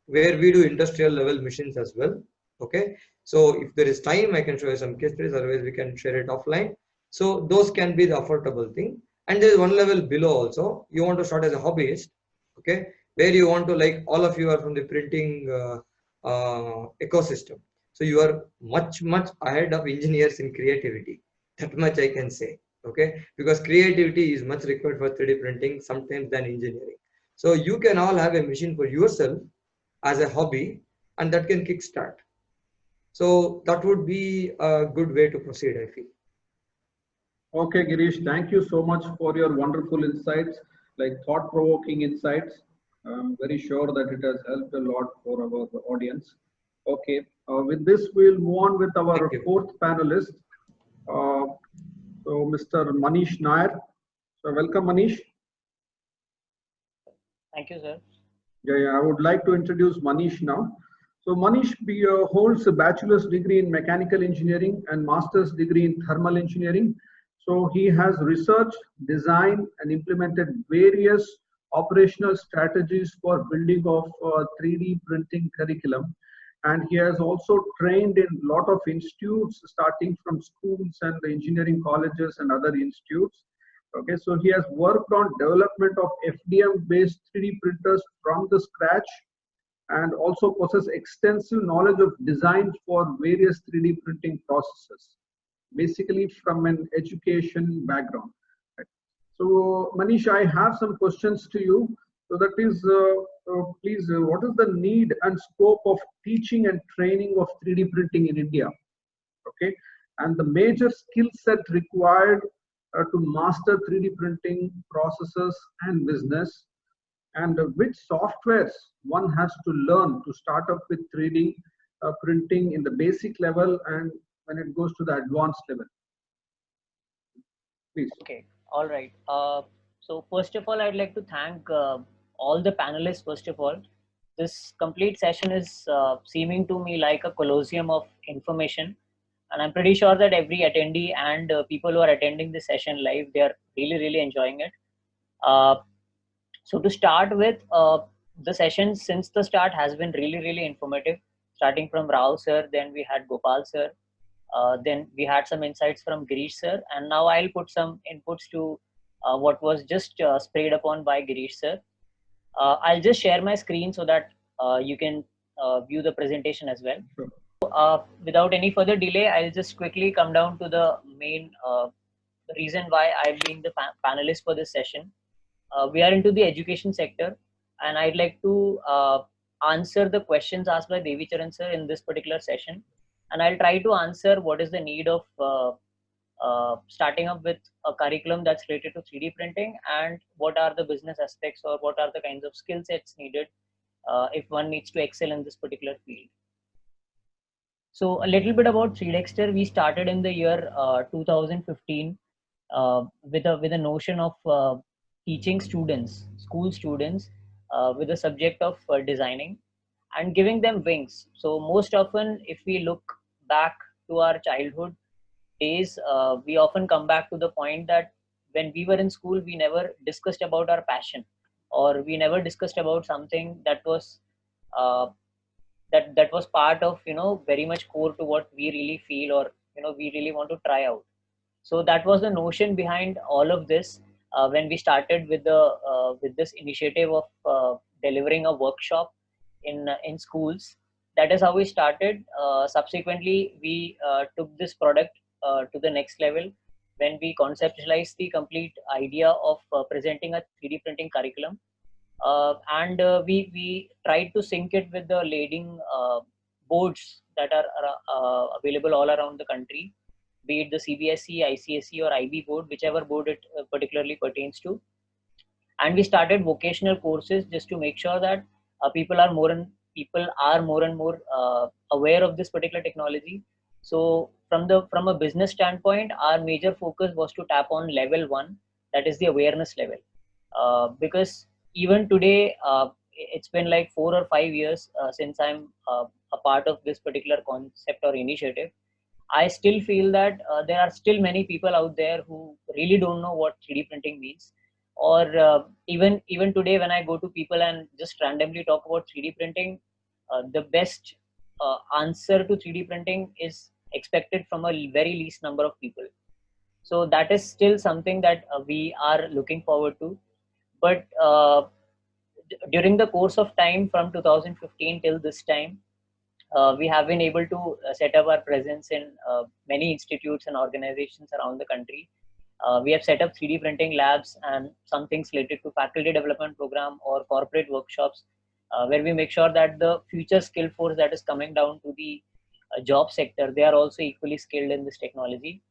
where we do industrial level machines as well. Okay. So if there is time, I can show you some case studies, otherwise we can share it offline. So those can be the affordable thing. And there is one level below also. You want to start as a hobbyist, okay, where you want to, like all of you are from the printing ecosystem. So you are much ahead of engineers in creativity. That much I can say. Okay, because creativity is much required for 3D printing sometimes than engineering. So you can all have a machine for yourself as a hobby, and that can kickstart. So that would be a good way to proceed, I feel. Okay, Girish, thank you so much for your wonderful insights, like thought-provoking insights. I'm very sure that it has helped a lot for our audience. Okay, with this, we'll move on with Thank our you. fourth panelist, uh, so Mr. Manish Nair. So welcome, Manish. Thank you, sir. Yeah, I would like to introduce Manish now. So Manish holds a bachelor's degree in mechanical engineering and master's degree in thermal engineering. So he has researched, designed, and implemented various operational strategies for building of 3D printing curriculum. And he has also trained in a lot of institutes, starting from schools and the engineering colleges and other institutes. Okay, so he has worked on development of FDM-based 3D printers from the scratch, and also possesses extensive knowledge of design for various 3D printing processes, basically from an education background. Right. So Manish, I have some questions to you. So that is, please, what is the need and scope of teaching and training of 3D printing in India? Okay, and the major skill set required to master 3D printing processes and business, and which softwares one has to learn to start up with 3D printing in the basic level and when it goes to the advanced level. Please. Okay, all right. So first of all, I'd like to thank all the panelists. First of all, this complete session is seeming to me like a colosseum of information, and I'm pretty sure that every attendee and people who are attending this session live, they are really enjoying it. Uh, so to start with, the session since the start has been really informative. Starting from Rao sir, then we had Gopal sir, then we had some insights from Girish sir, and now I'll put some inputs to what was just sprayed upon by Girish sir. I'll just share my screen so that you can view the presentation as well. Sure. Without any further delay, I'll just quickly come down to the main reason why I'm being the panelist for this session. We are into the education sector, and I'd like to answer the questions asked by Devi Charan sir in this particular session, and I'll try to answer what is the need of starting up with a curriculum that's related to 3D printing, and what are the business aspects or what are the kinds of skill sets needed if one needs to excel in this particular field. So a little bit about 3Dexter. We started in the year 2015 with a notion of teaching students, school students, with the subject of designing and giving them wings. So most often, if we look back to our childhood days, we often come back to the point that when we were in school, we never discussed about our passion, or we never discussed about something that was uh, that was part of, very much core to what we really feel, or we really want to try out. So that was the notion behind all of this when we started with this initiative of delivering a workshop in schools. That is how we started. Subsequently, we took this product to the next level when we conceptualized the complete idea of presenting a 3D printing curriculum, and we tried to sync it with the leading boards that are available all around the country, be it the CBSE, ICSE, or IB board, whichever board it particularly pertains to. And we started vocational courses just to make sure that people are more and more aware of this particular technology. So from a business standpoint, our major focus was to tap on level one, that is the awareness level, because even today, it's been like 4 or 5 years since I'm a part of this particular concept or initiative. I still feel that there are still many people out there who really don't know what 3D printing means. Or even today, when I go to people and just randomly talk about 3D printing, the best answer to 3D printing is expected from a very least number of people. So that is still something that we are looking forward to. But during the course of time from 2015 till this time, we have been able to set up our presence in many institutes and organizations around the country. We have set up 3D printing labs and some things related to faculty development program or corporate workshops, where we make sure that the future skill force that is coming down to the job sector, they are also equally skilled in this technology.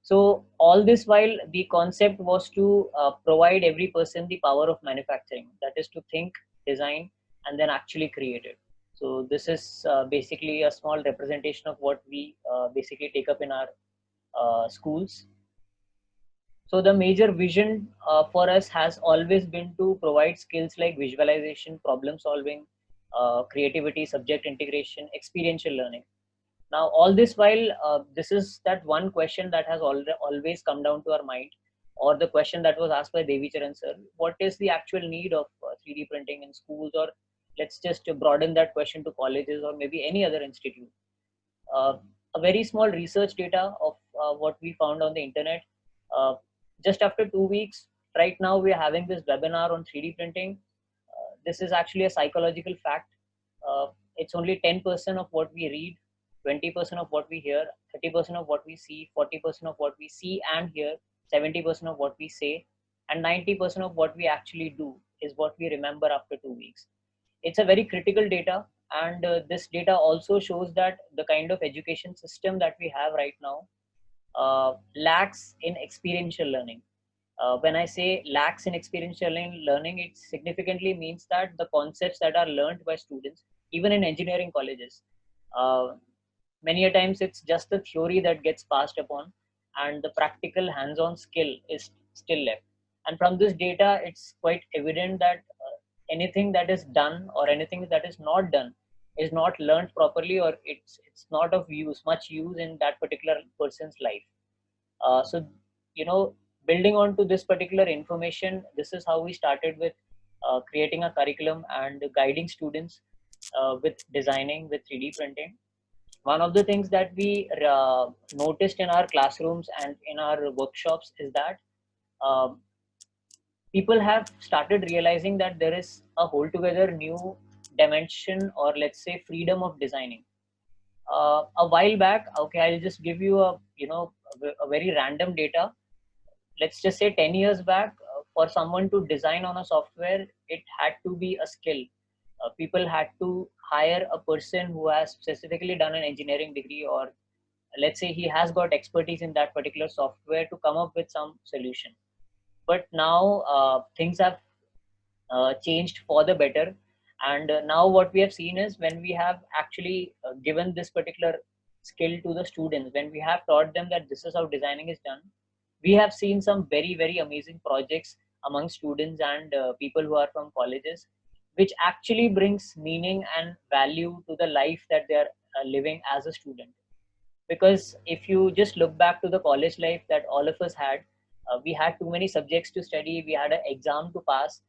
So all this while the concept was to provide every person the power of manufacturing, that is to think, design, and then actually create it. So this is basically a small representation of what we basically take up in our schools. So the major vision for us has always been to provide skills like visualization, problem solving, creativity, subject integration, experiential learning. Now, all this while, this is that one question that has always come down to our mind, or the question that was asked by Devi Charan sir: what is the actual need of 3D printing in schools, or let's just broaden that question to colleges or maybe any other institute. Uh, a very small research data of what we found on the internet. Uh, just after 2 weeks, right now we are having this webinar on 3D printing. This is actually a psychological fact. It's only 10% of what we read, 20% of what we hear, 30% of what we see, 40% of what we see and hear, 70% of what we say, and 90% of what we actually do is what we remember after 2 weeks. It's a very critical data, and this data also shows that the kind of education system that we have right now lacks in experiential learning. When I say lacks in experiential learning, it significantly means that the concepts that are learned by students, even in engineering colleges, uh, many a times it's just the theory that gets passed upon, and the practical hands-on skill is still left. And from this data, it's quite evident that anything that is done or anything that is not done is not learned properly, or it's not of much use in that particular person's life. So, you know, building on to this particular information, this is how we started with creating a curriculum and guiding students with designing with 3D printing. One of the things that we noticed in our classrooms and in our workshops is that um, people have started realizing that there is a whole together new dimension, or let's say freedom of designing. A while back, okay, I'll just give you a a very random data. Let's just say 10 years back, for someone to design on a software, it had to be a skill. People had to hire a person who has specifically done an engineering degree, or let's say he has got expertise in that particular software to come up with some solution. But now things have changed for the better, and now what we have seen is when we have actually given this particular skill to the students, when we have taught them that this is how designing is done, we have seen some very very amazing projects among students and people who are from colleges, which actually brings meaning and value to the life that they are living as a student. Because if you just look back to the college life that all of us had, we had too many subjects to study, we had an exam to pass,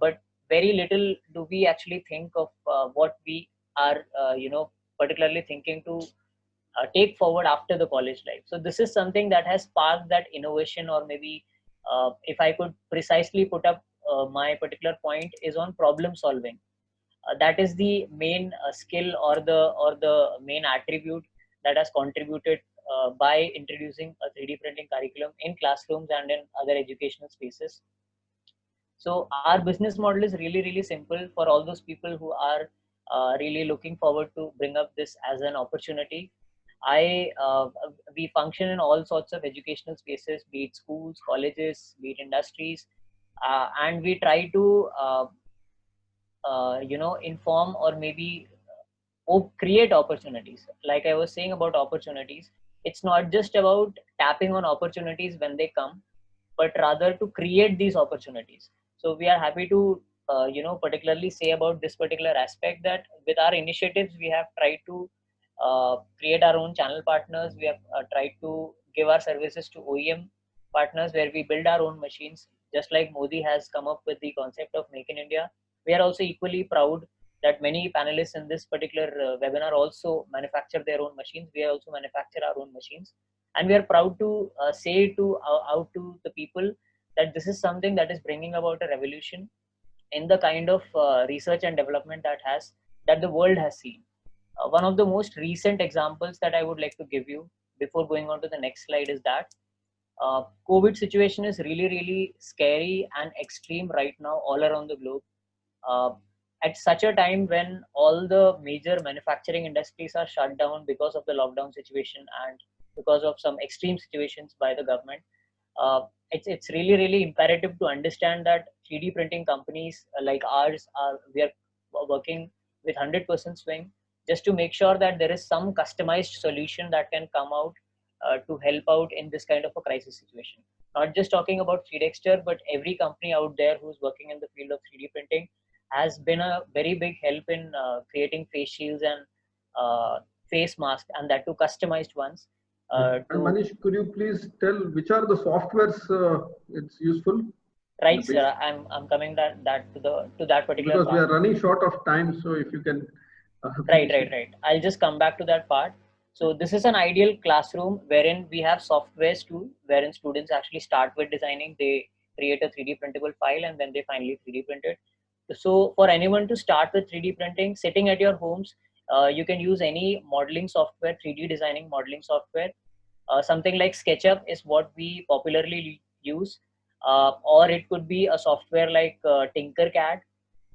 but very little do we actually think of what we are particularly thinking to take forward after the college life. So this is something that has sparked that innovation, or maybe if I could precisely put up my particular point is on problem solving. That is the main skill, or the main attribute that has contributed by introducing a 3D printing curriculum in classrooms and in other educational spaces. So our business model is really really simple for all those people who are really looking forward to bring up this as an opportunity. I We function in all sorts of educational spaces, be it schools, colleges, be it industries, and we try to inform or maybe create opportunities. Like I was saying about opportunities, it's not just about tapping on opportunities when they come, but rather to create these opportunities. So we are happy to particularly say about this particular aspect, that with our initiatives we have tried to create our own channel partners. We have tried to give our services to OEM partners, where we build our own machines. Just like Modi has come up with the concept of Make in India, we are also equally proud that many panelists in this particular webinar also manufacture their own machines. We also manufacture our own machines, and we are proud to say to out to the people that this is something that is bringing about a revolution in the kind of research and development that the world has seen. One of the most recent examples that I would like to give you before going on to the next slide is that COVID situation is really, really scary and extreme right now all around the globe. Uh, at such a time when all the major manufacturing industries are shut down because of the lockdown situation and because of some extreme situations by the government, uh, it's really, really imperative to understand that 3D printing companies like ours we are working with 100% swing just to make sure that there is some customized solution that can come out to help out in this kind of a crisis situation. Not just talking about 3Dexter, but every company out there who's working in the field of 3D printing has been a very big help in creating face shields and face masks, and that too customized ones. And To Manish, could you please tell which are the softwares it's useful? Right, sir. I'm coming to that particular Because we part. are running short of time, so if you can. Right. I'll just come back to that part. So this is an ideal classroom wherein we have softwares too, wherein students actually start with designing. They create a 3D printable file and then they finally 3D print it. So for anyone to start with 3D printing, sitting at your homes, you can use any modeling software, 3D designing modeling software. Something like SketchUp is what we popularly use, or it could be a software like Tinkercad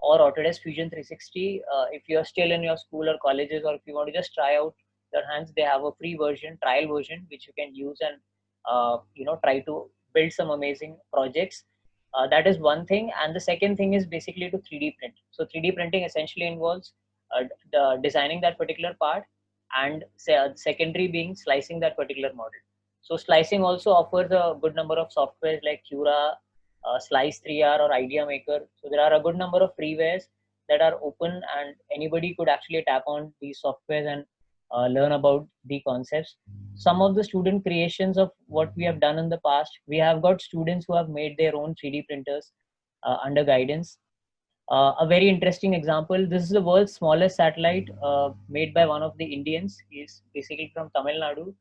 or Autodesk Fusion 360. If you're still in your school or colleges, or if you want to just try out your hands, they have a free version, trial version, which you can use and try to build some amazing projects. That is one thing, and the second thing is basically to 3D print. So 3D printing essentially involves designing that particular part, and secondary being slicing that particular model. So slicing also offers a good number of softwares like Cura, Slice 3R or Idea Maker. So there are a good number of freewares that are open, and anybody could actually tap on these softwares and learn about the concepts. Some of the student creations of what we have done in the past, we have got students who have made their own 3D printers under guidance. A very interesting example, this is the world's smallest satellite made by one of the Indians. He's basically from Tamil Nadu.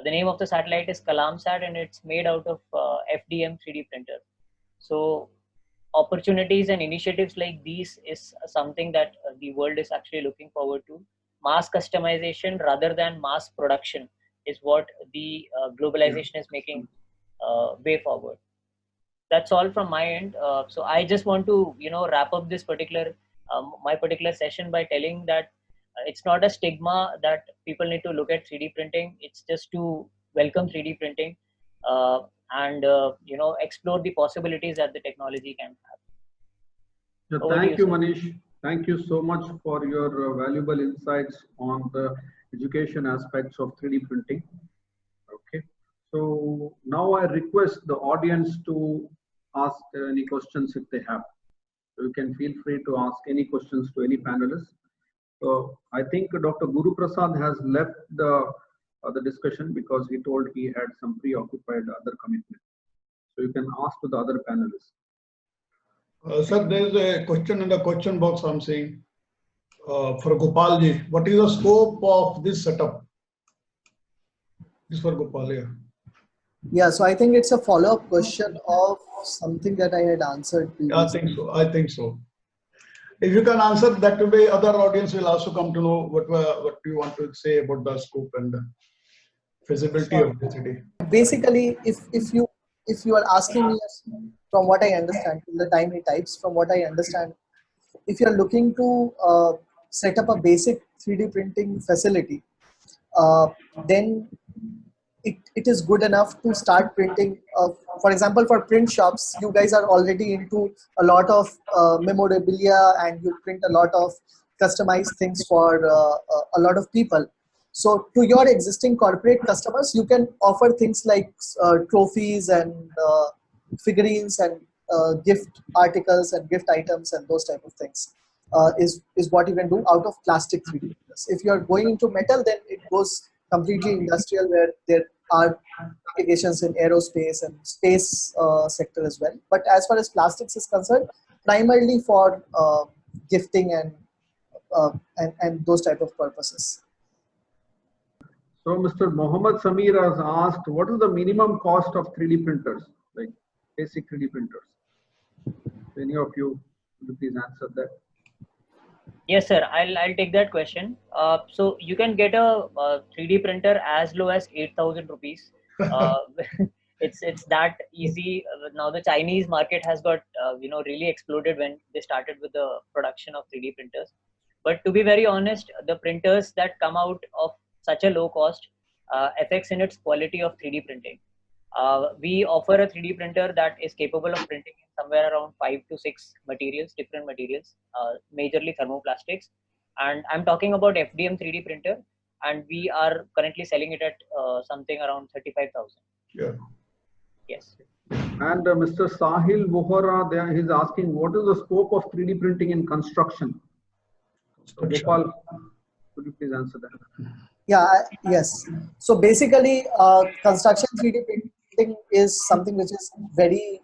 The name of the satellite is Kalamsat, and it's made out of FDM 3D printer. So opportunities and initiatives like these is something that the world is actually looking forward to. Mass customization rather than mass production is what the globalization is making way forward. That's all from my end. So I just want to wrap up this particular my particular session by telling that it's not a stigma that people need to look at 3D printing. It's just to welcome 3D printing and explore the possibilities that the technology can have. Yeah, Over to thank you, sir. Manish. Thank you so much for your valuable insights on the education aspects of 3D printing. Okay. So now I request the audience to ask any questions if they have. So you can feel free to ask any questions to any panelist. So I think Dr. Guru Prasad has left the discussion because he told he had some preoccupied other commitments. So you can ask to the other panelists. Sir, there is a question in the question box I'm seeing for Gopalji. What is the scope of this setup? This for Gopal, yeah. Yeah, so I think it's a follow-up question of something that I had answered previously. I think so. If you can answer that way, other audience will also come to know what you want to say about the scope and the feasibility of the city. Basically, if you are asking me, from what I understand, till the time he types, from what I understand, if you're looking to set up a basic 3D printing facility, then it is good enough to start printing. For example, for print shops, you guys are already into a lot of memorabilia, and you print a lot of customized things for a lot of people. So to your existing corporate customers, you can offer things like trophies and figurines and gift articles and gift items and those type of things. Is what you can do out of plastic 3D printers. If you are going into metal, then it goes completely industrial, where there are applications in aerospace and space sector as well. But as far as plastics is concerned, primarily for gifting and those type of purposes. So Mr. Mohammed Samir has asked, what is the minimum cost of 3D printers, like basic 3D printers? Any of you, could you please answer that? Yes, sir. I'll take that question. So you can get a 3D printer as low as 8,000 rupees. Uh, it's that easy. Now the Chinese market has got really exploded when they started with the production of 3D printers. But to be very honest, the printers that come out of such a low cost affects in its quality of 3D printing. We offer a 3D printer that is capable of printing somewhere around 5 to 6 materials, different materials, majorly thermoplastics. And I'm talking about FDM 3D printer, and we are currently selling it at something around 35,000. Yeah. Yes. And Mr. Sahil Vohra, there he's asking, what is the scope of 3D printing in construction? So Gopal, could you please answer that? Yeah, yes. So basically, construction 3D printing is something which is very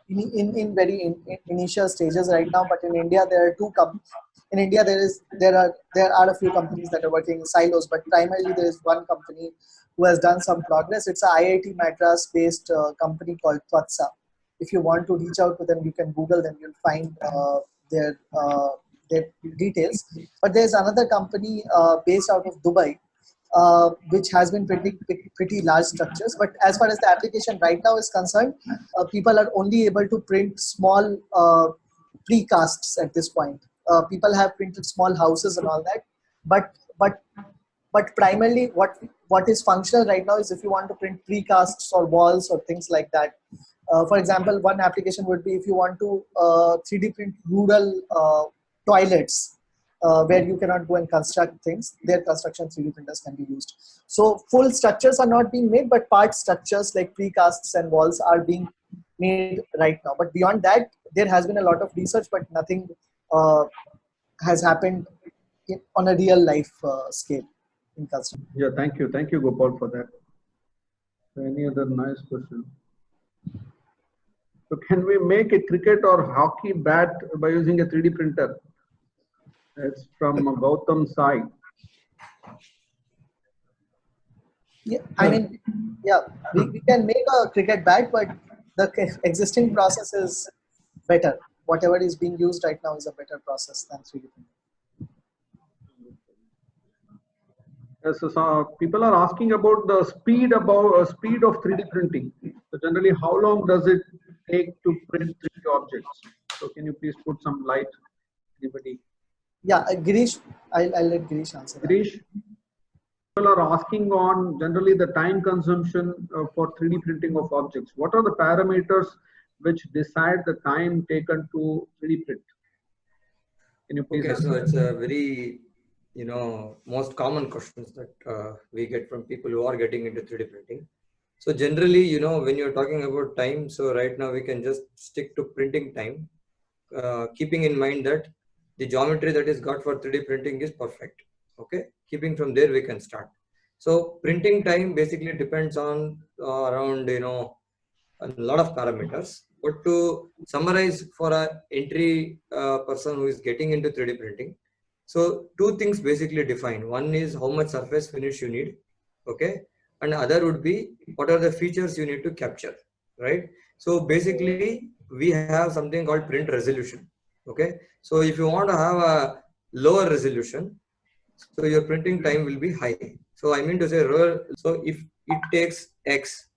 in very initial stages right now. But in India, there are two companies. In India, there are a few companies that are working in silos, but primarily there is one company who has done some progress. It's a IIT Madras based company called Twatsa. If you want to reach out to them, you can Google them. You'll find their their details. But there's another company based out of Dubai, which has been pretty large structures. But as far as the application right now is concerned, people are only able to print small precasts at this point. People have printed small houses and all that, but but but primarily what is functional right now is if you want to print precasts or walls or things like that. For example, one application would be if you want to 3D print rural toilets where you cannot go and construct things, their construction 3D printers can be used. So full structures are not being made, but part structures like precasts and walls are being made right now. But beyond that, there has been a lot of research, but nothing has happened on a real life scale in construction. Yeah, thank you, Gopal, for that. Any other nice question? So can we make a cricket or hockey bat by using a 3D printer? It's from Gautam Sai. Yeah, I mean, yeah, we can make a cricket bat, but the existing process is better. Whatever is being used right now is a better process than 3D printing. Yes, so people are asking about the speed of 3D printing. So generally, how long does it take to print 3D objects? So can you please put some light? Anybody? Yeah, Girish, I'll let Girish answer that. Girish, people are asking on generally the time consumption for 3D printing of objects. What are the parameters which decide the time taken to 3D print? Can you please Okay, so answer? it's a very, most common questions that we get from people who are getting into 3D printing. So generally, when you're talking about time, so right now we can just stick to printing time, keeping in mind that the geometry that is got for 3D printing is perfect. Okay, keeping from there we can start. So printing time basically depends on around a lot of parameters. But to summarize for a entry person who is getting into 3D printing, so two things basically define. One is how much surface finish you need, okay, and other would be what are the features you need to capture, right? So basically we have something called print resolution, okay. So if you want to have a lower resolution, so your printing time will be high. So I mean to say, so if it takes X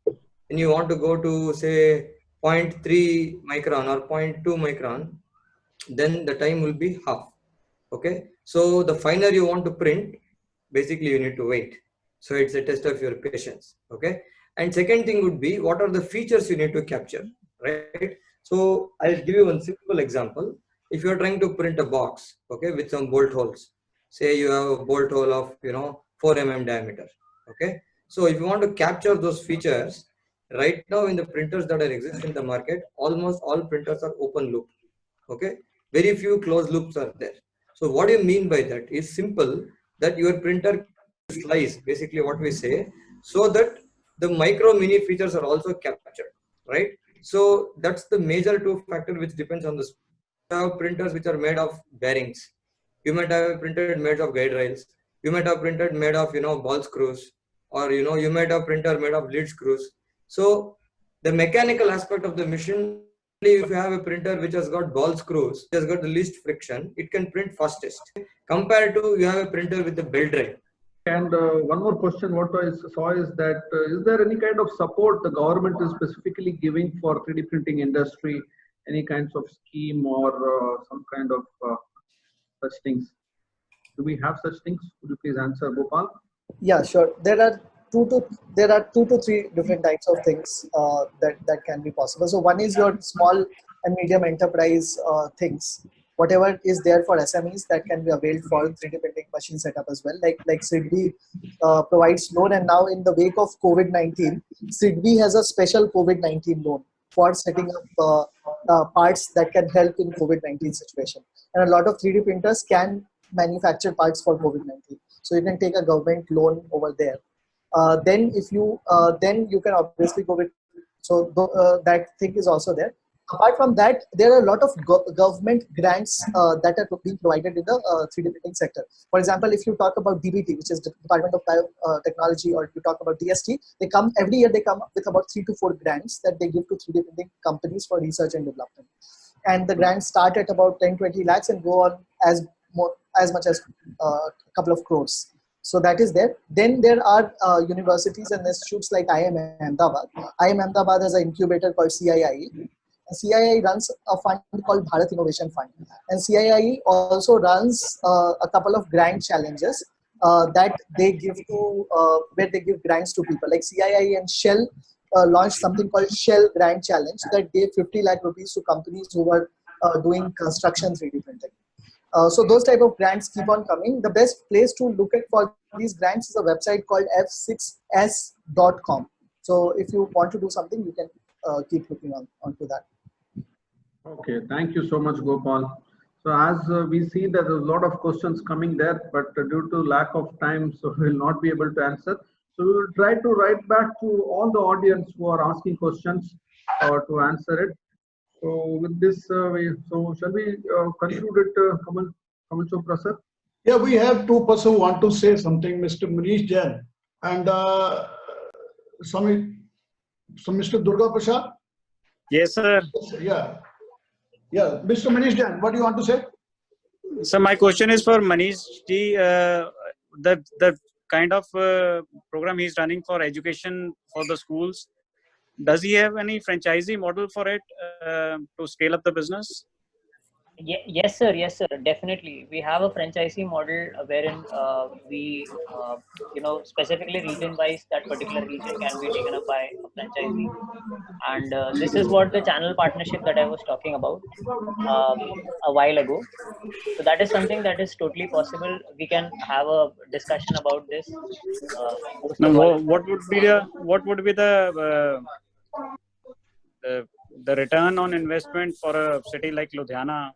and you want to go to say 0.3 micron or 0.2 micron, then the time will be half. Okay, so the finer you want to print, basically you need to wait. So it's a test of your patience. Okay, and second thing would be what are the features you need to capture, right? So I'll give you one simple example. If you're trying to print a box, okay, with some bolt holes, say you have a bolt hole of 4 mm diameter. Okay, so if you want to capture those features, right now in the printers that are exist in the market, almost all printers are open loop. Okay, very few closed loops are there. So what do you mean by that? It's simple that your printer slice, basically what we say, so that the micro mini features are also captured, right? So that's the major two factor which depends on the. You have printers which are made of bearings. You might have a printer made of guide rails. You might have printed made of ball screws, or you might have printer made of lead screws. So the mechanical aspect of the machine If you have a printer which has got ball screws, it has got the least friction, it can print fastest. Compared to you have a printer with a belt drive. And one more question, what I saw is that is there any kind of support the government is specifically giving for 3D printing industry? Any kinds of scheme or some kind of such things? Do we have such things? Could you please answer, Gopal? Yeah, sure. There are two to three different types of things that can be possible. So one is your small and medium enterprise things. Whatever is there for SMEs that can be availed for 3D printing machine setup as well. Like SIDBI provides loan, and now in the wake of COVID-19, SIDBI has a special COVID-19 loan for setting up parts that can help in COVID-19 situation. And a lot of 3D printers can manufacture parts for COVID-19. So you can take a government loan over there. Then you can obviously go with, so that thing is also there. Apart from that, there are a lot of government grants that are being provided in the 3D printing sector. For example, if you talk about DBT, which is the Department of Biotechnology, or if you talk about DST, every year they come up with about 3 to 4 grants that they give to 3D printing companies for research and development. And the grants start at about 10-20 lakhs and go on as much as a couple of crores. So that is there. Then there are universities and institutes like IIM Ahmedabad. IIM Ahmedabad has an incubator called CIIE. CIIE runs a fund called Bharat Innovation Fund. And CIIE also runs a couple of grant challenges that they give to, where they give grants to people. Like CIIE and Shell launched something called Shell Grant Challenge that gave 50 lakh rupees to companies who were doing construction 3D printing. So those type of grants keep on coming. The best place to look at for these grants is a website called f6s.com. So if you want to do something, you can keep looking onto that. Okay, thank you so much, Gopal. So as we see that there's a lot of questions coming there, but due to lack of time, so we will not be able to answer. So we will try to write back to all the audience who are asking questions to answer it. So with this, shall we conclude it, Kamal Chopra sir? Yeah, we have two persons who want to say something, Mr. Manish Jain and Mr. Durga Prasad. Yes, sir. Yeah. Yeah, Mr. Manish Jain, what do you want to say? So my question is for Manish ji. The kind of program he's running for education for the schools, does he have any franchisee model for it to scale up the business? Yes, sir. Yes, sir. Definitely, we have a franchisee model wherein we, specifically region-wise, that particular region can be taken up by a franchisee, and this is what the channel partnership that I was talking about a while ago. So that is something that is totally possible. We can have a discussion about this. Now, what would be the return on investment for a city like Ludhiana?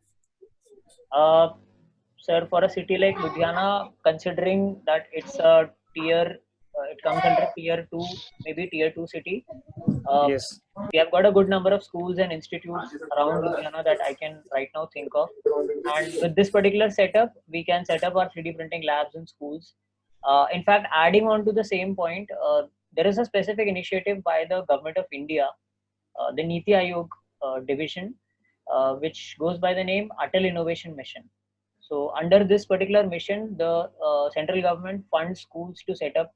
Sir, for a city like Ludhiana, considering that it's a it comes under tier 2, maybe tier 2 city. Yes. We have got a good number of schools and institutes around Ludhiana that I can right now think of. And with this particular setup, we can set up our 3D printing labs in schools. In fact, adding on to the same point, there is a specific initiative by the Government of India, the Niti Aayog division, which goes by the name Atal Innovation Mission. So under this particular mission, the central government funds schools to set up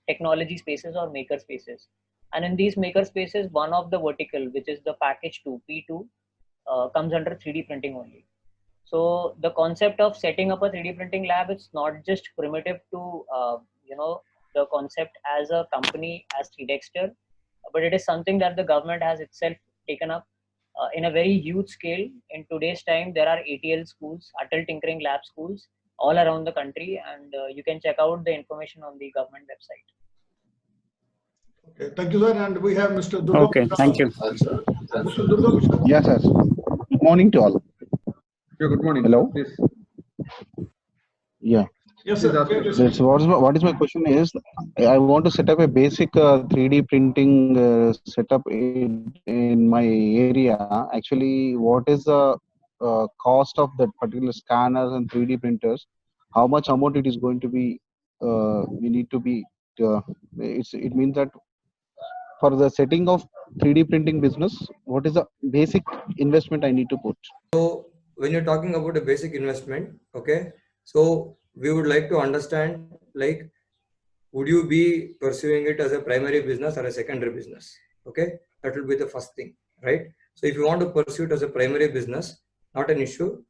technology spaces or maker spaces. And in these maker spaces, one of the vertical, which is the package 2, P2, comes under 3D printing only. So the concept of setting up a 3D printing lab, it's not just primitive to, the concept as a company as 3Dexter, but it is something that the government has itself taken up in a very huge scale. In today's time, there are ATL schools, Atal Tinkering Lab schools, all around the country, and you can check out the information on the government website. Okay, thank you, sir. And we have Mr. Durga. Okay, thank you. Mr. Durga. Yes, sir. Good morning to all. Yeah, good morning. Hello. Please. Yeah. Yes, sir. So what is my question is, I want to set up a basic 3D printing setup in my area. Actually, what is the cost of that particular scanners and 3D printers? How much amount it is going to be? We need to be. It means that for the setting of 3D printing business, what is the basic investment I need to put? So when you're talking about a basic investment, okay, so we would like to understand, like, would you be pursuing it as a primary business or a secondary business? Okay, that will be the first thing, right? So if you want to pursue it as a primary business, not an issue.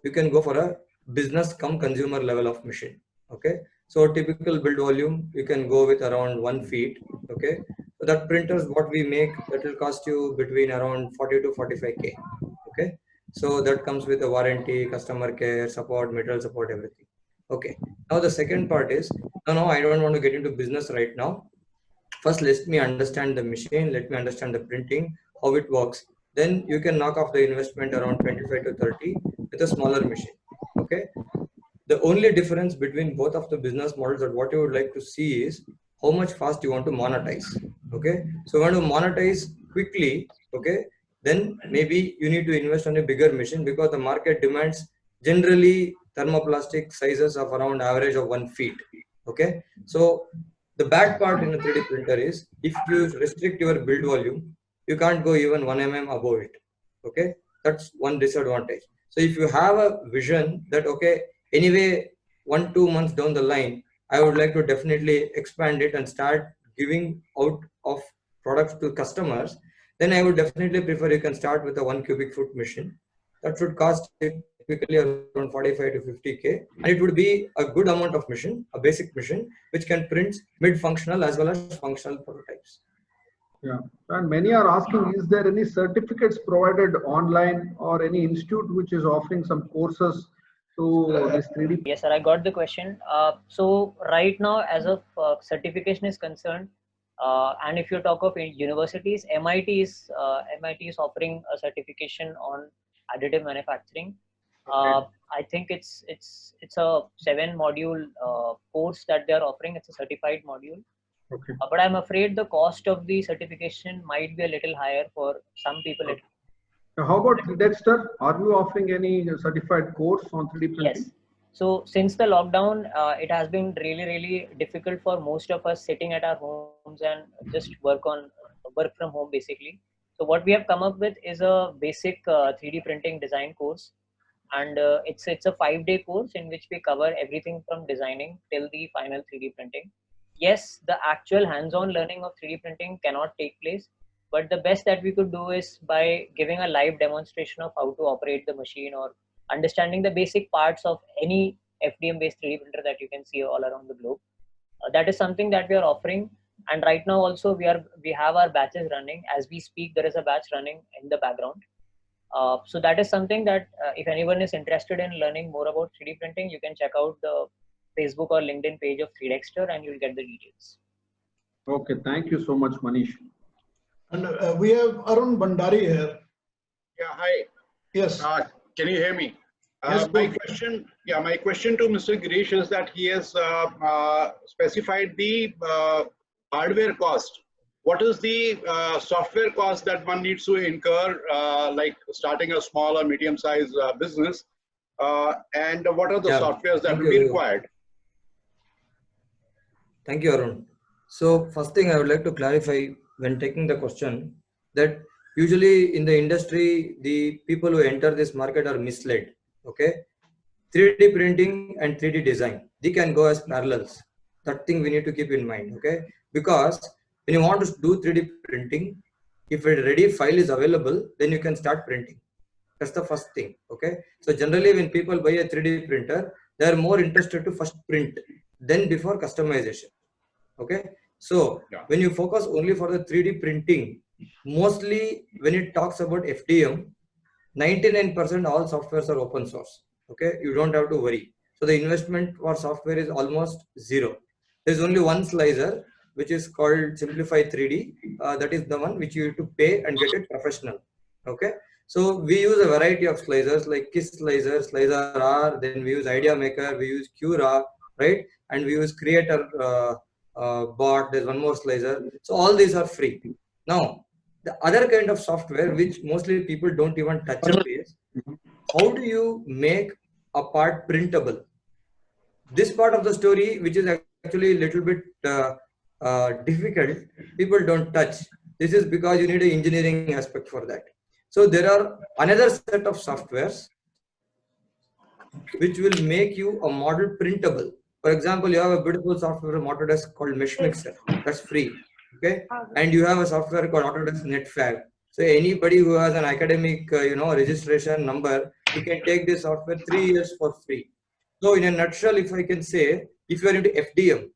You can go for a business come consumer level of machine. Okay, so typical build volume you can go with around 1 feet. Okay, so that printers what we make, that will cost you between around 40 to 45K. Okay, so that comes with a warranty, customer care, support, material support, everything. Okay, now the second part is, no, I don't want to get into business right now. First, let me understand the machine, let me understand the printing, how it works. Then you can knock off the investment around 25 to 30 with a smaller machine. Okay. The only difference between both of the business models that what you would like to see is how much fast you want to monetize. Okay. So when you monetize quickly, okay, then maybe you need to invest on a bigger machine because the market demands generally thermoplastic sizes of around average of 1 feet. Okay. So the bad part in a 3D printer is if you restrict your build volume, you can't go even 1 mm above it. Okay. That's one disadvantage. So if you have a vision that, okay, anyway, 1-2 months down the line, I would like to definitely expand it and start giving out of products to customers, then I would definitely prefer you can start with a 1 cubic foot machine. That should cost typically around 45 to 50K. And it would be a good amount of machine, a basic machine, which can print mid-functional as well as functional prototypes. Yeah, and many are asking, is there any certificates provided online or any institute which is offering some courses to this 3D? Yes, sir, I got the question. So right now, as of certification is concerned, and if you talk of universities, MIT is offering a certification on additive manufacturing. I think it's a 7-module course that they are offering. It's a certified module. Okay. But I'm afraid the cost of the certification might be a little higher for some people. How about Dexter? Are you offering any certified course on 3D printing? Yes. So since the lockdown, it has been really difficult for most of us sitting at our homes and just work from home basically. So what we have come up with is a basic 3D printing design course, and it's a 5-day course in which we cover everything from designing till the final 3D printing. Yes, the actual hands-on learning of 3D printing cannot take place, but the best that we could do is by giving a live demonstration of how to operate the machine or understanding the basic parts of any FDM-based 3D printer that you can see all around the globe. That is something that we are offering, and right now also we have our batches running as we speak. There is a batch running in the background. So that is something that if anyone is interested in learning more about 3D printing, you can check out the Facebook or LinkedIn page of 3Dexter and you'll get the details. Okay, thank you so much, Manish. And we have Arun Bandari here. Yeah, hi. Yes. Can you hear me? Yes, my good. question to Mr. Girish is that he has specified the hardware cost. What is the software cost that one needs to incur, like starting a small or medium-sized business, and what are the softwares that will be required? Thank you, Arun. So first thing I would like to clarify when taking the question that usually in the industry, the people who enter this market are misled. Okay, 3D printing and 3D design, they can go as parallels. That thing we need to keep in mind. Okay, because when you want to do 3D printing, if a ready file is available, then you can start printing. That's the first thing. Okay, so generally when people buy a 3D printer, they are more interested to first print then before customization. Okay, so when you focus only for the 3D printing, mostly when it talks about FDM, 99% all softwares are open source. Okay, you don't have to worry. So the investment for software is almost zero. There's only one slicer which is called Simplify 3D. That is the one which you have to pay and get it professional. Okay, so we use a variety of slicers like KISS slicer, Slicer R, then we use Idea Maker, we use Cura, right? And we use Creator Bot, there's one more slicer. So all these are free. Now, the other kind of software which mostly people don't even touch up is how do you make a part printable? This part of the story, which is actually a little bit difficult, people don't touch. This is because you need an engineering aspect for that. So there are another set of softwares which will make you a model printable. For example, you have a beautiful software from Autodesk called Mesh Mixer. That's free. Okay. And you have a software called Autodesk NetFab. So anybody who has an academic, registration number, you can take this software 3 years for free. So in a nutshell, if I can say, if you are into FDM,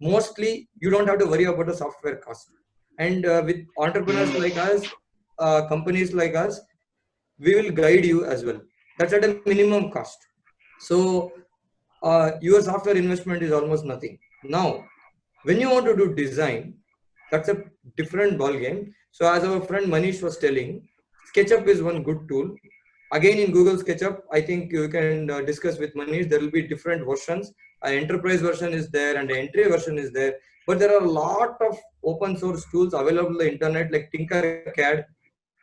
mostly you don't have to worry about the software cost. And with entrepreneurs like us, companies like us, we will guide you as well. That's at a minimum cost. So your software investment is almost nothing. Now, when you want to do design, that's a different ball game. So as our friend Manish was telling, SketchUp is one good tool. Again, in Google SketchUp, I think you can discuss with Manish. There will be different versions. An enterprise version is there and the entry version is there. But there are a lot of open source tools available on the internet like Tinkercad.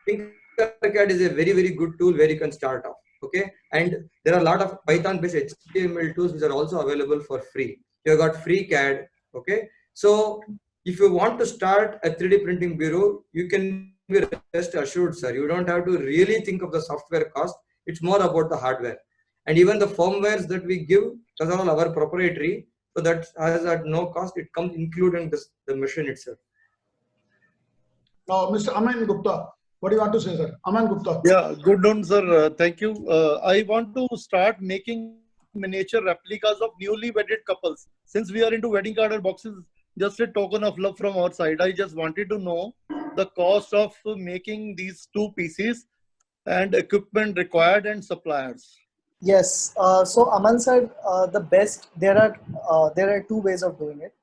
Tinkercad is a very, very good tool where you can start off. Okay. And there are a lot of Python based HTML tools which are also available for free. You have got FreeCAD. Okay. So if you want to start a 3D printing bureau, you can be rest assured, sir. You don't have to really think of the software cost. It's more about the hardware. And even the firmwares that we give, those are all our proprietary. So that has at no cost. It comes including the machine itself. Now, Mr. Aman Gupta, what do you want to say, sir? Aman Gupta. Yeah, good noon, sir. Thank you. I want to start making miniature replicas of newly wedded couples. Since we are into wedding card boxes, just a token of love from our side. I just wanted to know the cost of making these two pieces and equipment required and suppliers. Yes. So Aman said the best. There are two ways of doing it.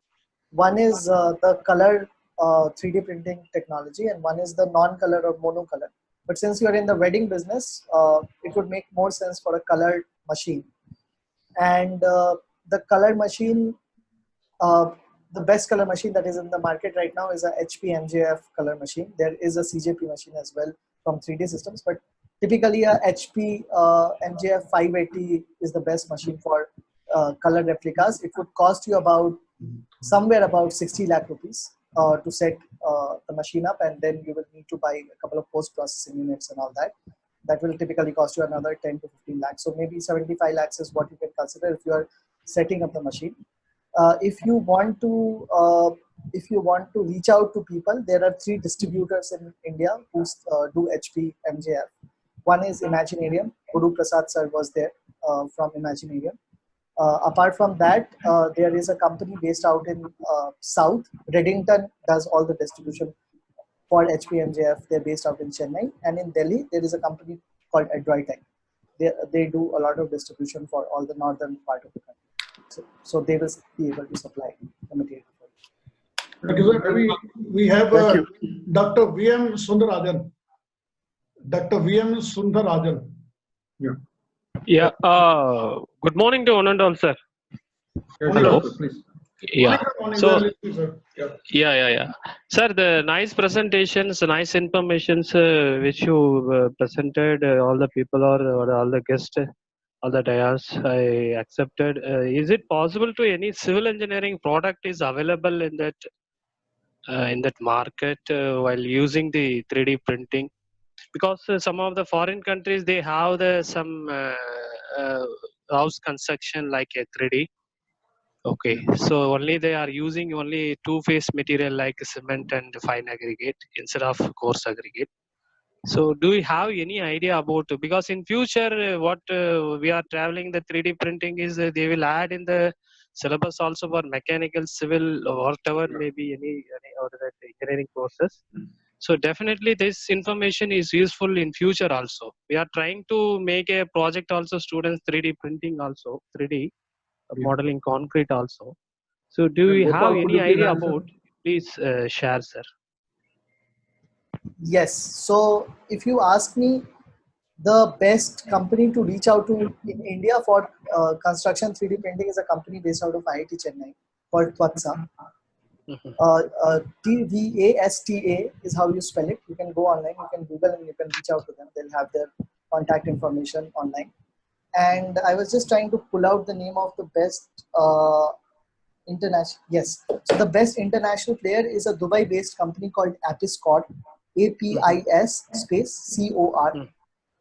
One is the color 3D printing technology, and one is the non-color or monocolor. But since you are in the wedding business, it would make more sense for a colored machine. And the color machine, the best color machine that is in the market right now is a HP MJF color machine. There is a CJP machine as well from 3D Systems, but typically a HP MJF 580 is the best machine for color replicas. It would cost you somewhere about 60 lakh rupees to set the machine up, and then you will need to buy a couple of post-processing units and all that. That will typically cost you another 10 to 15 lakhs. So maybe 75 lakhs is what you can consider if you are setting up the machine. If you want to reach out to people, there are 3 distributors in India who do HP MJF. One is Imaginarium. Guru Prasad sir was there from Imaginarium. Apart from that, there is a company based out in South. Reddington does all the distribution for HP MJF. They're based out in Chennai. And in Delhi, there is a company called Adroitech. They do a lot of distribution for all the northern part of the country. So they will be able to supply the material. We have Dr. VM Sundarajan. Dr. VM Sundarajan. Yeah. Yeah. Good morning to one and all, sir. Hello. Please. Yeah. So, Yeah. yeah. Sir, the nice presentations, nice informations which you presented, all the people or all the guests, all the dayas, I accepted. Is it possible to any civil engineering product is available in that market while using the 3D printing? Because some of the foreign countries, they have some house construction like a 3D. Okay, so only they are using only two-phase material like cement and fine aggregate instead of coarse aggregate. So do you have any idea about, because in future what we are traveling the 3D printing is they will add in the syllabus also for mechanical, civil, or whatever maybe any or that engineering courses. So definitely this information is useful in future also. We are trying to make a project also students 3D printing also, 3D modeling concrete also. So do you have any idea about, please share, sir. Yes. So if you ask me, the best company to reach out to in India for construction 3D printing is a company based out of IIT Chennai called Twatsa. TVASTA is how you spell it. You can go online, you can Google, and you can reach out to them. They'll have their contact information online. And I was just trying to pull out the name of the best International, yes. So the best international player is a Dubai-based company called Apis Cor, APIS space COR.